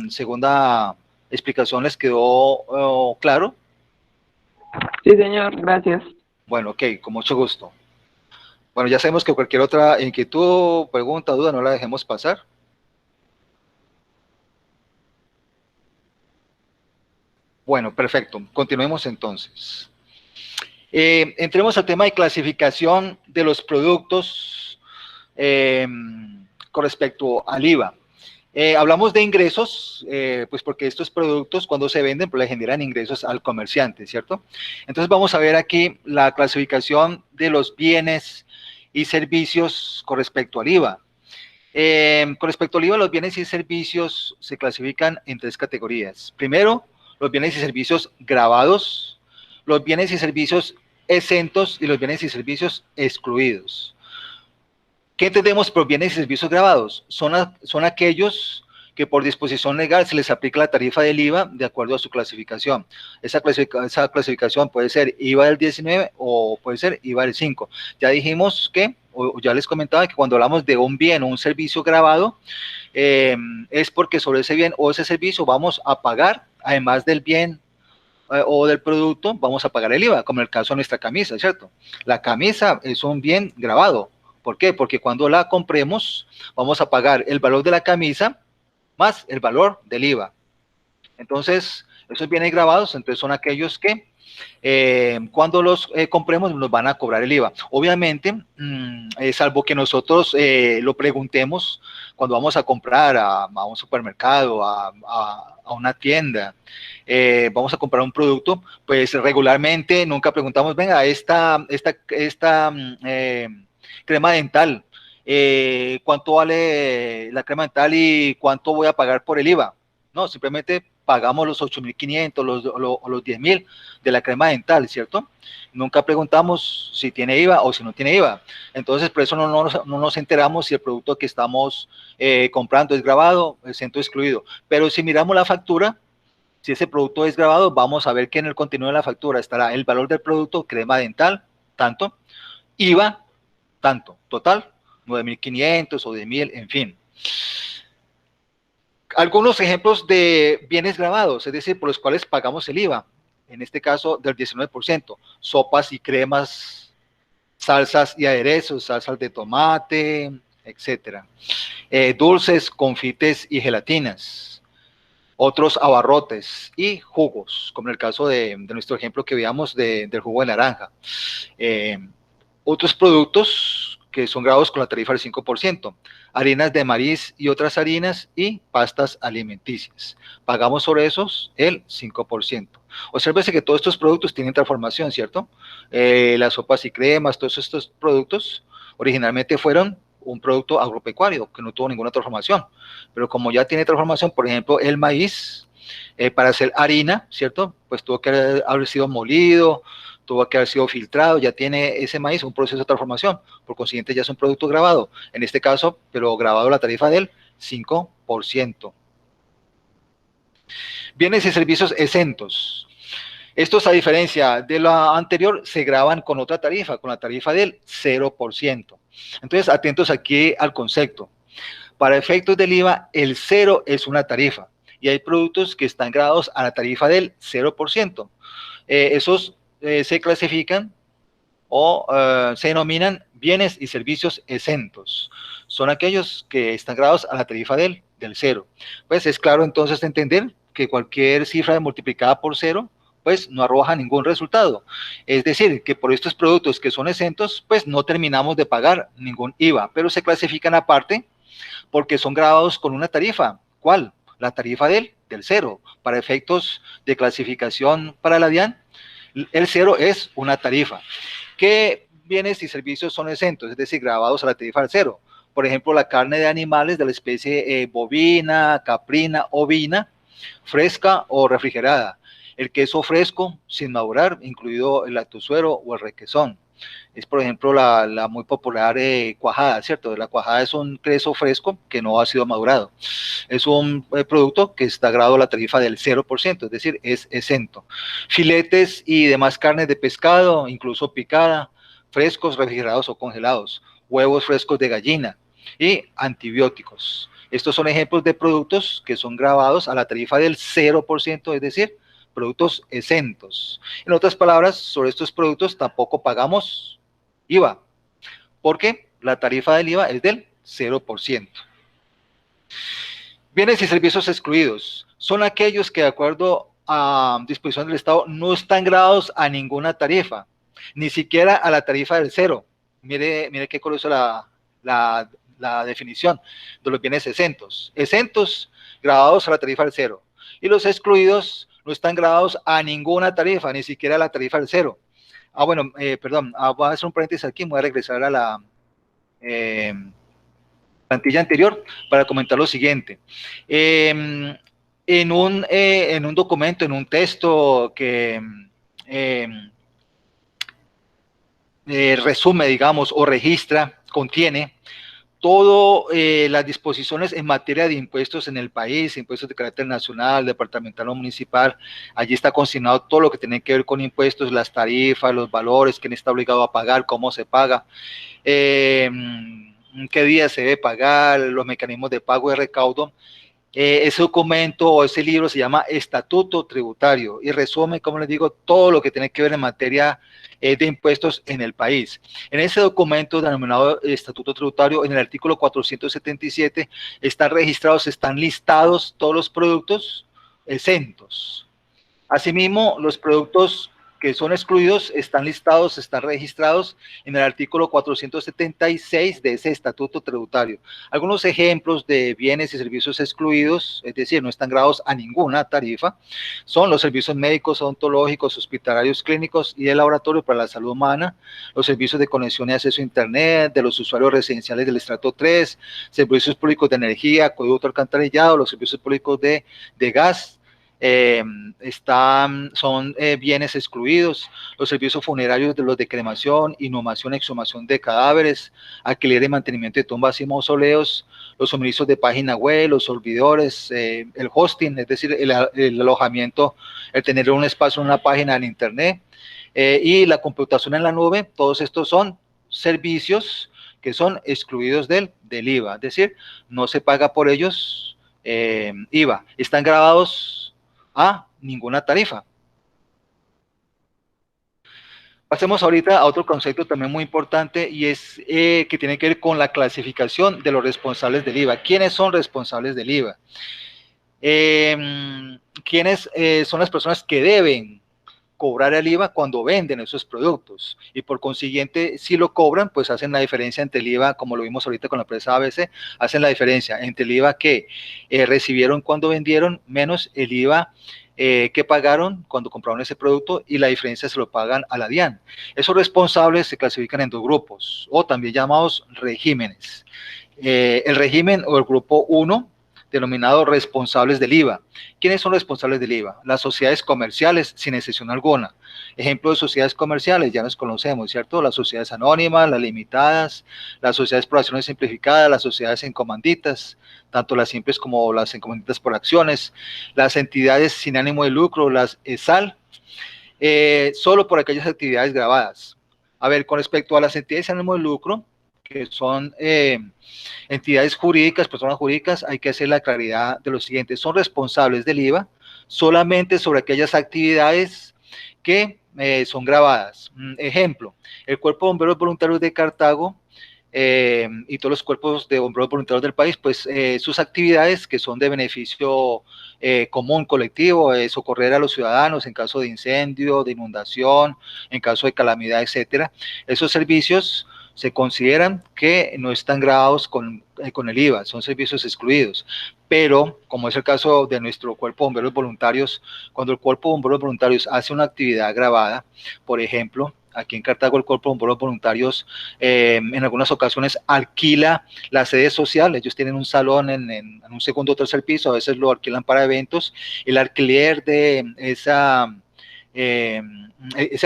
segunda explicación les quedó claro. Sí, señor, gracias. Bueno, ok, con mucho gusto. Bueno, ya sabemos que cualquier otra inquietud, pregunta, duda, no la dejemos pasar. Bueno, perfecto. Continuemos entonces. Entremos al tema de clasificación de los productos con respecto al IVA. Hablamos de ingresos, pues porque estos productos cuando se venden pues le generan ingresos al comerciante, ¿cierto? Entonces vamos a ver aquí la clasificación de los bienes y servicios con respecto al IVA. Con respecto al IVA, los bienes y servicios se clasifican en tres categorías. Primero, los bienes y servicios grabados, los bienes y servicios exentos y los bienes y servicios excluidos. ¿Qué entendemos por bienes y servicios grabados? Son aquellos que por disposición legal se les aplica la tarifa del IVA de acuerdo a su clasificación. Esa clasificación puede ser IVA del 19 o puede ser IVA del 5. Ya dijimos que, o ya les comentaba que cuando hablamos de un bien o un servicio gravado, es porque sobre ese bien o ese servicio vamos a pagar, además del bien o del producto, vamos a pagar el IVA, como en el caso de nuestra camisa, ¿cierto? La camisa es un bien gravado. ¿Por qué? Porque cuando la compremos, vamos a pagar el valor de la camisa más el valor del IVA. Entonces, esos bienes grabados, entonces son aquellos que cuando los compremos nos van a cobrar el IVA. Obviamente, salvo que nosotros lo preguntemos cuando vamos a comprar a un supermercado, a una tienda, vamos a comprar un producto, pues regularmente nunca preguntamos, venga, esta crema dental, ¿cuánto vale la crema dental y cuánto voy a pagar por el IVA? No, simplemente pagamos los 8.500, los 10.000 de la crema dental, ¿cierto? Nunca preguntamos si tiene IVA o si no tiene IVA. Entonces, por eso no nos enteramos si el producto que estamos comprando es grabado, exento o excluido. Pero si miramos la factura, si ese producto es grabado, vamos a ver que en el contenido de la factura estará el valor del producto, crema dental, tanto, IVA, tanto, total, 9.500 o 10.000, en fin. Algunos ejemplos de bienes grabados, es decir, por los cuales pagamos el IVA, en este caso del 19%, sopas y cremas, salsas y aderezos, salsas de tomate, etc. Dulces, confites y gelatinas, otros abarrotes y jugos, como en el caso de nuestro ejemplo que veíamos del jugo de naranja. Otros productos que son grabados con la tarifa del 5%, harinas de maíz y otras harinas y pastas alimenticias. Pagamos sobre esos el 5%. Obsérvese que todos estos productos tienen transformación, ¿cierto? Las sopas y cremas, todos estos productos originalmente fueron un producto agropecuario que no tuvo ninguna transformación, pero como ya tiene transformación, por ejemplo, el maíz, para hacer harina, ¿cierto? Pues tuvo que haber sido molido, tuvo que haber sido filtrado, ya tiene ese maíz un proceso de transformación, por consiguiente ya es un producto grabado, en este caso, pero grabado la tarifa del 5%. Bienes y servicios exentos. Estos, a diferencia de lo anterior, se graban con otra tarifa, con la tarifa del 0%. Entonces, atentos aquí al concepto. Para efectos del IVA, el 0 es una tarifa, y hay productos que están grabados a la tarifa del 0%. Esos se clasifican o se denominan bienes y servicios exentos. Son aquellos que están grabados a la tarifa del 0. Pues es claro entonces de entender que cualquier cifra multiplicada por 0, pues no arroja ningún resultado. Es decir, que por estos productos que son exentos, pues no terminamos de pagar ningún IVA, pero se clasifican aparte porque son grabados con una tarifa. ¿Cuál? La tarifa del 0. Para efectos de clasificación para la DIAN, el 0 es una tarifa. ¿Qué bienes y servicios son exentos? Es decir, grabados a la tarifa del 0. Por ejemplo, la carne de animales de la especie bovina, caprina, ovina, fresca o refrigerada. El queso fresco sin madurar, incluido el lactosuero o el requesón. Es, por ejemplo, la muy popular cuajada, ¿cierto? La cuajada es un queso fresco que no ha sido madurado. Es un producto que está grabado a la tarifa del 0%, es decir, es exento. Filetes y demás carnes de pescado, incluso picada, frescos, refrigerados o congelados, huevos frescos de gallina y antibióticos. Estos son ejemplos de productos que son grabados a la tarifa del 0%, es decir, productos exentos. En otras palabras, sobre estos productos tampoco pagamos IVA, porque la tarifa del IVA es del 0%. Bienes y servicios excluidos son aquellos que, de acuerdo a disposición del Estado, no están grabados a ninguna tarifa, ni siquiera a la tarifa del 0. Mire qué curioso la definición de los bienes exentos. Exentos grabados a la tarifa del 0. Y los excluidos no están grabados a ninguna tarifa, ni siquiera a la tarifa del 0. Perdón, voy a hacer un paréntesis aquí, voy a regresar a la plantilla anterior para comentar lo siguiente. En un documento, en un texto que resume, digamos, o registra, contiene todas las disposiciones en materia de impuestos en el país, impuestos de carácter nacional, departamental o municipal. Allí está consignado todo lo que tiene que ver con impuestos, las tarifas, los valores, quién está obligado a pagar, cómo se paga, qué día se debe pagar, los mecanismos de pago y recaudo. Ese documento o ese libro se llama Estatuto Tributario y resume, como les digo, todo lo que tiene que ver en materia de impuestos en el país. En ese documento denominado Estatuto Tributario, en el artículo 477, están registrados, están listados todos los productos exentos. Asimismo, los productos que son excluidos están listados, están registrados en el artículo 476 de ese estatuto tributario. Algunos ejemplos de bienes y servicios excluidos, es decir, no están grabados a ninguna tarifa, son los servicios médicos, odontológicos, hospitalarios, clínicos y de laboratorio para la salud humana, los servicios de conexión y acceso a internet de los usuarios residenciales del estrato 3, servicios públicos de energía, acueducto, alcantarillado, los servicios públicos de gas, son bienes excluidos, los servicios funerarios de los de cremación, inhumación, exhumación de cadáveres, alquiler y mantenimiento de tumbas y mausoleos, los suministros de página web, los servidores, el hosting, es decir, el alojamiento, el tener un espacio en una página en internet, y la computación en la nube. Todos estos son servicios que son excluidos del IVA, es decir, no se paga por ellos IVA, están grabados a ninguna tarifa. Pasemos ahorita a otro concepto también muy importante y es que tiene que ver con la clasificación de los responsables del IVA. ¿Quiénes son responsables del IVA? ¿Quiénes son las personas que deben cobrar el IVA cuando venden esos productos? Y por consiguiente, si lo cobran, pues hacen la diferencia entre el IVA, como lo vimos ahorita con la empresa ABC, hacen la diferencia entre el IVA que recibieron cuando vendieron, menos el IVA que pagaron cuando compraron ese producto, y la diferencia se lo pagan a la DIAN. Esos responsables se clasifican en dos grupos, o también llamados regímenes. El régimen o el grupo 1, denominado responsables del IVA. ¿Quiénes son responsables del IVA? Las sociedades comerciales, sin excepción alguna. Ejemplo de sociedades comerciales, ya nos conocemos, ¿cierto? Las sociedades anónimas, las limitadas, las sociedades por acciones simplificadas, las sociedades en comanditas, tanto las simples como las en comanditas por acciones, las entidades sin ánimo de lucro, las ESAL, solo por aquellas actividades grabadas. A ver, con respecto a las entidades sin ánimo de lucro, que son entidades jurídicas, personas jurídicas, hay que hacer la claridad de lo siguiente: son responsables del IVA solamente sobre aquellas actividades que son grabadas. Ejemplo, el Cuerpo de Bomberos Voluntarios de Cartago y todos los cuerpos de bomberos voluntarios del país, pues sus actividades que son de beneficio común, colectivo, socorrer a los ciudadanos en caso de incendio, de inundación, en caso de calamidad, etcétera. Esos servicios se consideran que no están grabados con el IVA, son servicios excluidos. Pero, como es el caso de nuestro Cuerpo de Bomberos Voluntarios, cuando el Cuerpo de Bomberos Voluntarios hace una actividad grabada, por ejemplo, aquí en Cartago el Cuerpo de Bomberos Voluntarios en algunas ocasiones alquila la sede social. Ellos tienen un salón en un segundo o tercer piso, a veces lo alquilan para eventos. El alquiler de ese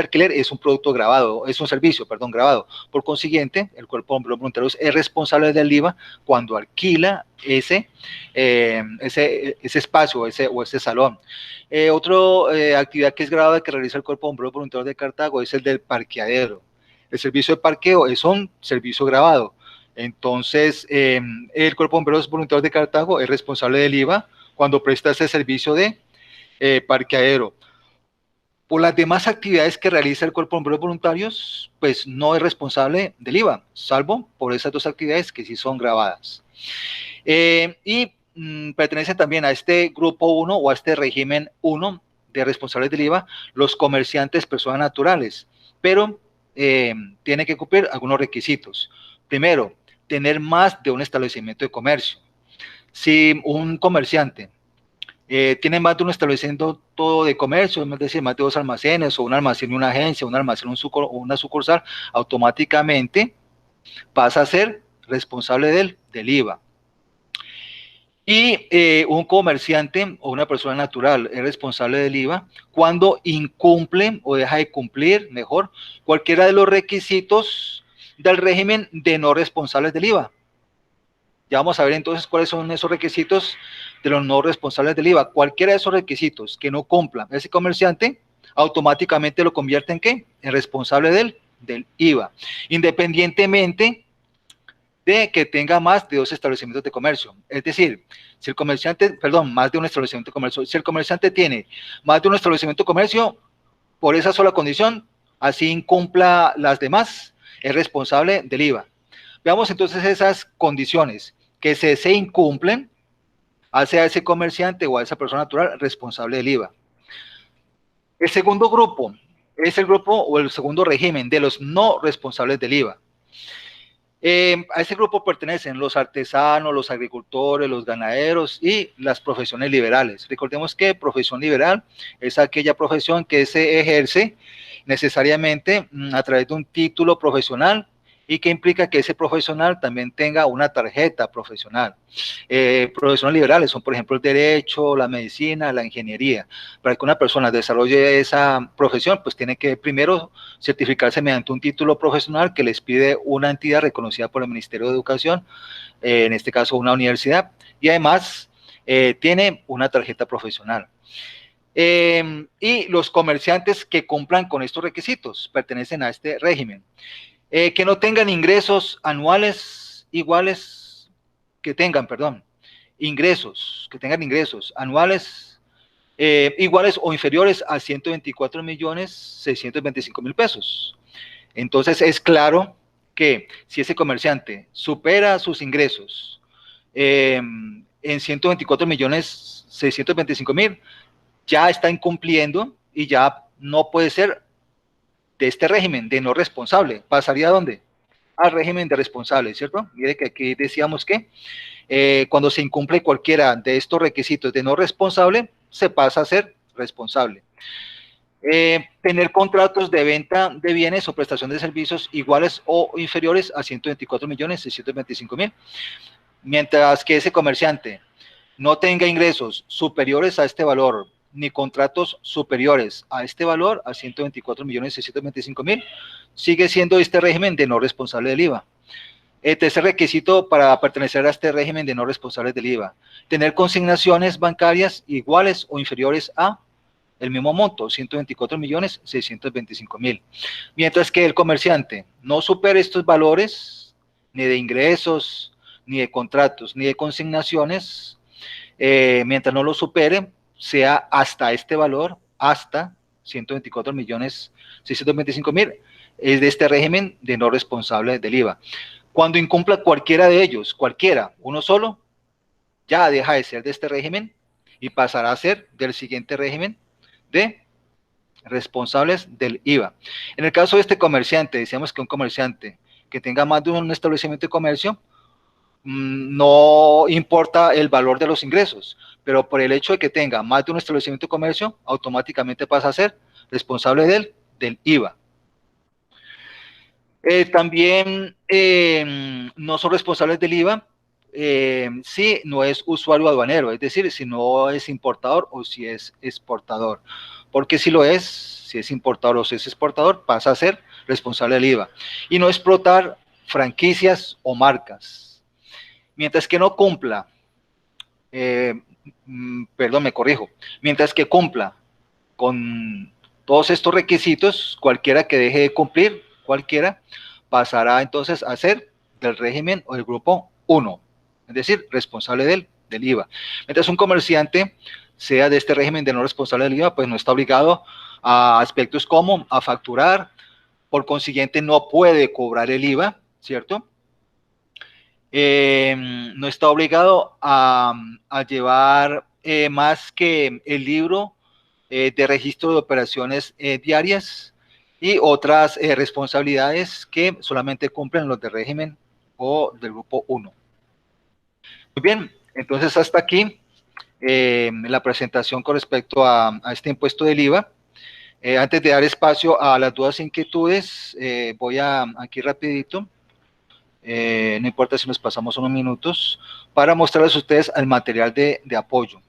alquiler es un producto grabado, es un servicio, perdón, grabado. Por consiguiente, el Cuerpo de Bomberos Voluntarios es responsable del IVA cuando alquila ese espacio o ese salón. Otra actividad que es grabada que realiza el Cuerpo de Bomberos Voluntarios de Cartago es el del parqueadero. El servicio de parqueo es un servicio grabado. Entonces, el Cuerpo de Bomberos Voluntarios de Cartago es responsable del IVA cuando presta ese servicio de parqueadero. Por las demás actividades que realiza el Cuerpo de Bomberos Voluntarios, pues no es responsable del IVA, salvo por esas dos actividades que sí son grabadas. Pertenecen también a este grupo 1 o a este régimen 1 de responsables del IVA los comerciantes, personas naturales, pero tienen que cumplir algunos requisitos. Primero, tener más de un establecimiento de comercio. Si un comerciante tiene más de un establecimiento de comercio, es decir, más de 2 almacenes, o un almacén y una agencia, un almacén o una sucursal, automáticamente pasa a ser responsable del IVA. Y un comerciante o una persona natural es responsable del IVA cuando incumple o deja de cumplir, mejor, cualquiera de los requisitos del régimen de no responsables del IVA. Ya vamos a ver entonces cuáles son esos requisitos de los no responsables del IVA. Cualquiera de esos requisitos que no cumpla ese comerciante, automáticamente lo convierte en ¿qué? En responsable del IVA, independientemente de que tenga más de 2 establecimientos de comercio. Es decir, si el comerciante, perdón, más de un establecimiento de comercio, si el comerciante tiene más de un establecimiento de comercio, por esa sola condición, así incumpla las demás, es responsable del IVA. Veamos entonces esas condiciones que se incumplen, hace a ese comerciante o a esa persona natural responsable del IVA. El segundo grupo es el grupo o el segundo régimen de los no responsables del IVA. A ese grupo pertenecen los artesanos, los agricultores, los ganaderos y las profesiones liberales. Recordemos que profesión liberal es aquella profesión que se ejerce necesariamente a través de un título profesional y que implica que ese profesional también tenga una tarjeta profesional. Profesiones liberales son, por ejemplo, el derecho, la medicina, la ingeniería. Para que una persona desarrolle esa profesión, pues tiene que primero certificarse mediante un título profesional que les pide una entidad reconocida por el Ministerio de Educación, en este caso una universidad, y además tiene una tarjeta profesional. Y los comerciantes que cumplan con estos requisitos pertenecen a este régimen. Que no tengan ingresos anuales iguales, que tengan ingresos anuales iguales o inferiores a 124.625.000 pesos. Entonces es claro que si ese comerciante supera sus ingresos en 124.625.000, ya está incumpliendo y ya no puede ser de este régimen de no responsable. ¿Pasaría a dónde? Al régimen de responsable, ¿cierto? Mire que aquí decíamos que cuando se incumple cualquiera de estos requisitos de no responsable, se pasa a ser responsable. Tener contratos de venta de bienes o prestación de servicios iguales o inferiores a 124.625.000, mientras que ese comerciante no tenga ingresos superiores a este valor, ni contratos superiores a este valor, a 124.625.000, sigue siendo este régimen de no responsable del IVA. Tercer requisito para pertenecer a este régimen de no responsables del IVA: tener consignaciones bancarias iguales o inferiores a el mismo monto, 124.625.000. Mientras que el comerciante no supere estos valores, ni de ingresos, ni de contratos, ni de consignaciones, mientras no lo supere, sea hasta este valor, hasta 124.625.000, es de este régimen de no responsable del IVA. Cuando incumpla cualquiera de ellos, uno solo, ya deja de ser de este régimen y pasará a ser del siguiente régimen de responsables del IVA. En el caso de este comerciante, decíamos que un comerciante que tenga más de un establecimiento de comercio, no importa el valor de los ingresos, pero por el hecho de que tenga más de un establecimiento de comercio, automáticamente pasa a ser responsable del IVA. También no son responsables del IVA si no es usuario aduanero, es decir, si no es importador o si es exportador, porque si lo es, si es importador o si es exportador, pasa a ser responsable del IVA. Y no explotar franquicias o marcas. Mientras que no cumpla, mientras que cumpla con todos estos requisitos, cualquiera que deje de cumplir, pasará entonces a ser del régimen o del grupo 1, es decir, responsable del IVA. Mientras un comerciante sea de este régimen de no responsable del IVA, pues no está obligado a aspectos como a facturar, por consiguiente no puede cobrar el IVA, ¿cierto? No está obligado a llevar más que el libro de registro de operaciones diarias y otras responsabilidades que solamente cumplen los de régimen o del grupo 1. Muy bien, entonces hasta aquí la presentación con respecto a este impuesto del IVA. Antes de dar espacio a las dudas e inquietudes, voy aquí rapidito, no importa si nos pasamos unos minutos, para mostrarles a ustedes el material de apoyo.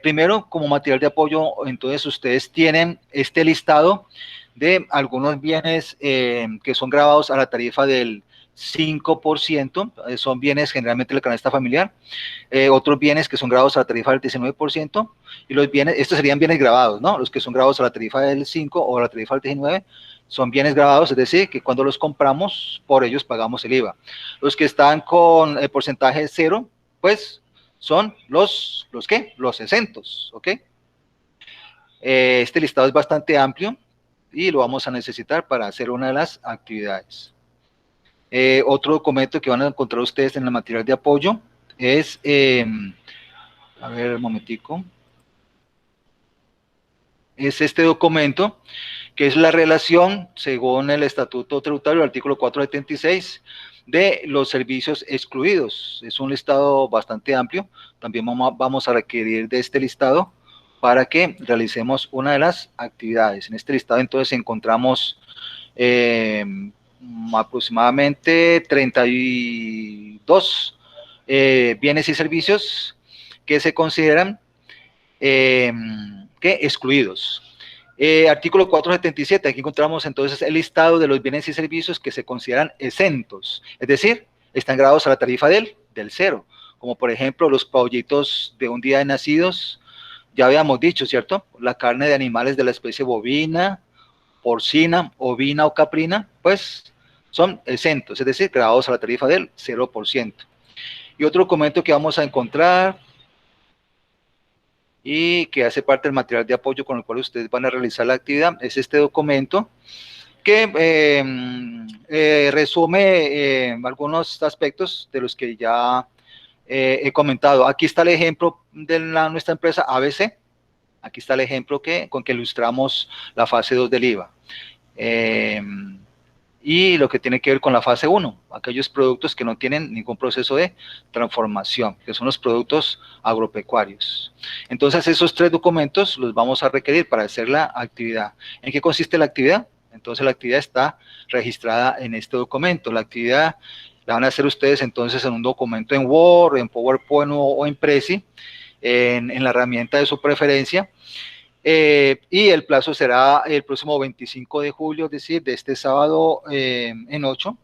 Primero, como material de apoyo, entonces ustedes tienen este listado de algunos bienes que son grabados a la tarifa del 5%, son bienes generalmente de la canasta familiar, otros bienes que son grabados a la tarifa del 19%, y los bienes, estos serían bienes grabados, ¿no? Los que son grabados a la tarifa del 5 o a la tarifa del 19, son bienes grabados, es decir, que cuando los compramos, por ellos pagamos el IVA. Los que están con el porcentaje cero, pues, son ¿los qué? Los exentos, ¿ok? Este listado es bastante amplio y lo vamos a necesitar para hacer una de las actividades. Otro documento que van a encontrar ustedes en el material de apoyo es, a ver, un momentico, es este documento, que es la relación, según el Estatuto Tributario, el artículo 476, de los servicios excluidos. Es un listado bastante amplio, también vamos a requerir de este listado para que realicemos una de las actividades. En este listado entonces encontramos aproximadamente 32 bienes y servicios que se consideran excluidos. Artículo 477, aquí encontramos entonces el listado de los bienes y servicios que se consideran exentos, es decir, están grabados a la tarifa del cero, como por ejemplo los pollitos de un día de nacidos, ya habíamos dicho, ¿cierto? La carne de animales de la especie bovina, porcina, ovina o caprina, pues son exentos, es decir, grabados a la tarifa del 0%. Y otro documento que vamos a encontrar y que hace parte del material de apoyo con el cual ustedes van a realizar la actividad es este documento que resume algunos aspectos de los que ya he comentado. Aquí está el ejemplo de nuestra empresa ABC. Aquí está el ejemplo con que ilustramos la fase 2 del IVA. Y lo que tiene que ver con la fase 1, aquellos productos que no tienen ningún proceso de transformación, que son los productos agropecuarios. Entonces, esos 3 documentos los vamos a requerir para hacer la actividad. ¿En qué consiste la actividad? Entonces, la actividad está registrada en este documento. La actividad la van a hacer ustedes entonces en un documento en Word, en PowerPoint o en Prezi, en la herramienta de su preferencia. Y el plazo será el próximo 25 de julio, es decir, de este sábado en 8,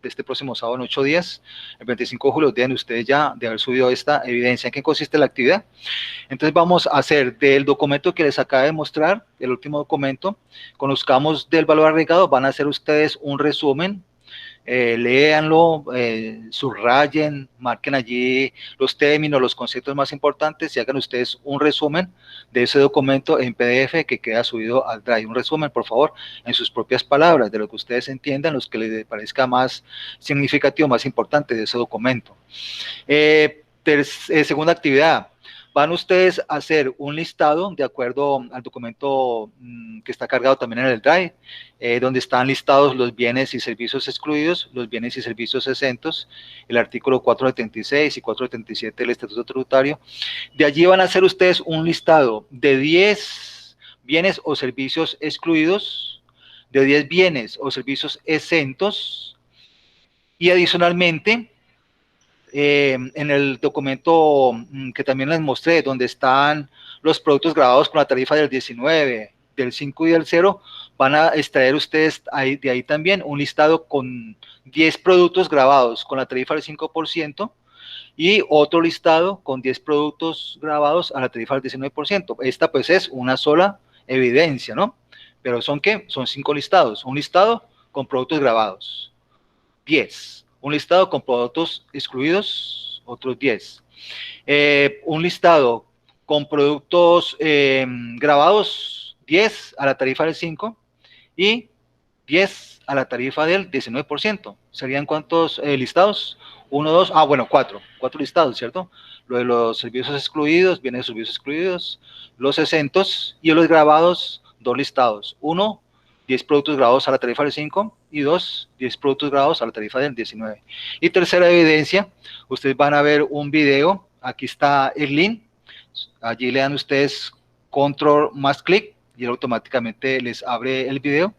de este próximo sábado en 8 días, el 25 de julio, deben ustedes ya de haber subido esta evidencia. ¿En qué consiste la actividad? Entonces vamos a hacer del documento que les acabo de mostrar, el último documento, conozcamos del valor agregado, van a hacer ustedes un resumen, léanlo, subrayen, marquen allí los términos, los conceptos más importantes y hagan ustedes un resumen de ese documento en PDF que queda subido al Drive. Un resumen, por favor, en sus propias palabras, de lo que ustedes entiendan, los que les parezca más significativo, más importante de ese documento. Segunda actividad. Van ustedes a hacer un listado de acuerdo al documento que está cargado también en el Drive, donde están listados los bienes y servicios excluidos, los bienes y servicios exentos, el artículo 476 y 477 del Estatuto Tributario. De allí van a hacer ustedes un listado de 10 bienes o servicios excluidos, de 10 bienes o servicios exentos, y adicionalmente, en el documento que también les mostré, donde están los productos grabados con la tarifa del 19, del 5 y del 0, van a extraer ustedes de ahí también un listado con 10 productos grabados con la tarifa del 5% y otro listado con 10 productos grabados a la tarifa del 19%. Esta pues es una sola evidencia, ¿no? Pero ¿son qué? Son 5 listados. Un listado con productos grabados, 10. Un listado con productos excluidos, otros 10. Un listado con productos grabados, 10 a la tarifa del 5 y 10 a la tarifa del 19%. ¿Serían cuántos listados? 1, 2, bueno, 4 listados, ¿cierto? Lo de los servicios excluidos, bienes de servicios excluidos, los exentos y los grabados, 2 listados. 1, 10 productos grabados a la tarifa del 5 y 2, 10 productos grabados a la tarifa del 19. Y tercera evidencia, ustedes van a ver un video, aquí está el link, allí le dan ustedes control más clic y él automáticamente les abre el video.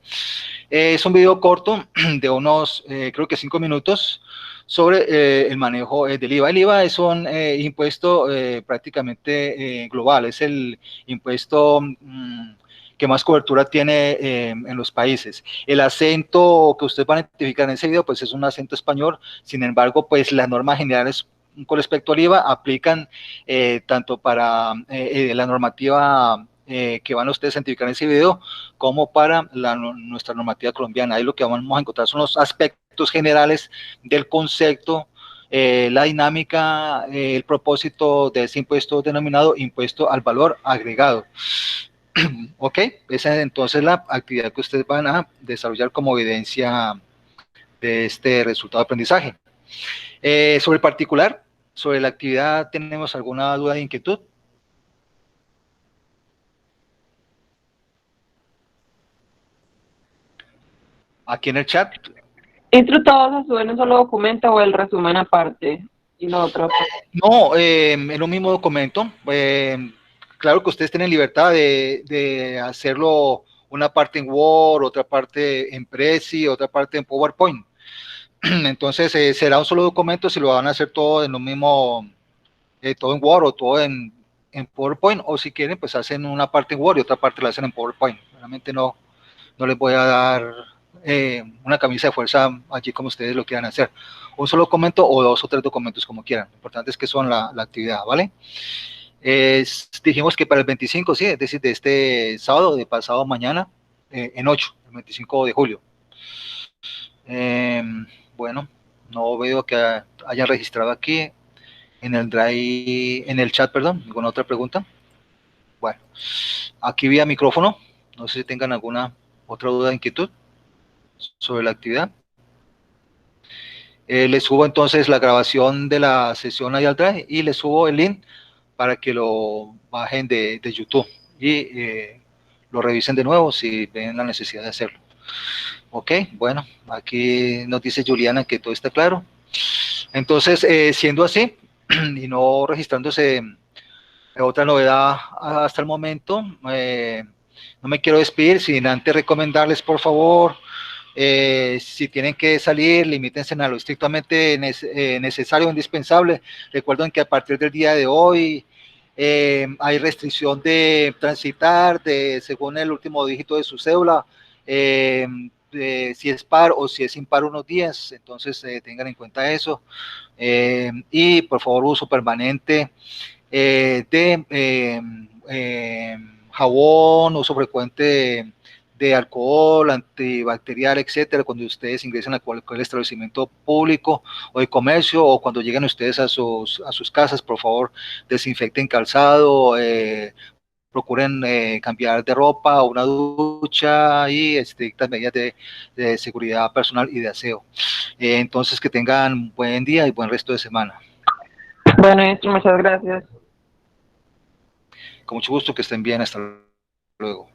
Es un video corto de unos, creo que 5 minutos, sobre el manejo del IVA. El IVA es un impuesto prácticamente global, es el impuesto que más cobertura tiene en los países. El acento que ustedes van a identificar en ese video, pues es un acento español. Sin embargo, pues las normas generales con respecto al IVA aplican tanto para la normativa que van a ustedes a identificar en ese video, como para nuestra normativa colombiana. Ahí lo que vamos a encontrar son los aspectos generales del concepto, la dinámica, el propósito de ese impuesto denominado impuesto al valor agregado. Ok, esa es entonces la actividad que ustedes van a desarrollar como evidencia de este resultado de aprendizaje. Sobre el particular, sobre la actividad, ¿tenemos alguna duda de inquietud? Aquí en el chat. ¿Esto todo se sube en un solo documento o el resumen aparte y lo otro aparte? No, en un mismo documento. Claro que ustedes tienen libertad de hacerlo una parte en Word, otra parte en Prezi, otra parte en PowerPoint. Entonces será un solo documento si lo van a hacer todo en lo mismo, todo en Word o todo en PowerPoint, o si quieren pues hacen una parte en Word y otra parte la hacen en PowerPoint. Realmente no les voy a dar una camisa de fuerza allí como ustedes lo quieran hacer. Un solo documento o 2 o 3 documentos como quieran. Lo importante es que son la actividad, ¿vale? Dijimos que para el 25, sí, es decir, de este sábado, de pasado mañana, en 8, el 25 de julio. Bueno, no veo que hayan registrado aquí en el Drive, en el chat, perdón, alguna otra pregunta. Bueno, aquí vía micrófono, no sé si tengan alguna otra duda, inquietud sobre la actividad. Les subo entonces la grabación de la sesión ahí al Drive y les subo el link para que lo bajen de YouTube y lo revisen de nuevo si ven la necesidad de hacerlo. Ok, bueno, aquí nos dice Juliana que todo está claro. Entonces, siendo así y no registrándose otra novedad hasta el momento, no me quiero despedir sin antes recomendarles, por favor, si tienen que salir, limítense a lo estrictamente necesario o indispensable. Recuerden que a partir del día de hoy hay restricción de transitar según el último dígito de su cédula, si es par o si es impar unos días, entonces tengan en cuenta eso. Y por favor, uso permanente jabón, uso frecuente de alcohol, antibacterial, etcétera, cuando ustedes ingresen a cualquier establecimiento público o de comercio, o cuando lleguen ustedes a sus casas, por favor, desinfecten calzado, procuren cambiar de ropa o una ducha y estrictas medidas de seguridad personal y de aseo. Entonces, que tengan buen día y buen resto de semana. Bueno, maestro, muchas gracias. Con mucho gusto, que estén bien, hasta luego.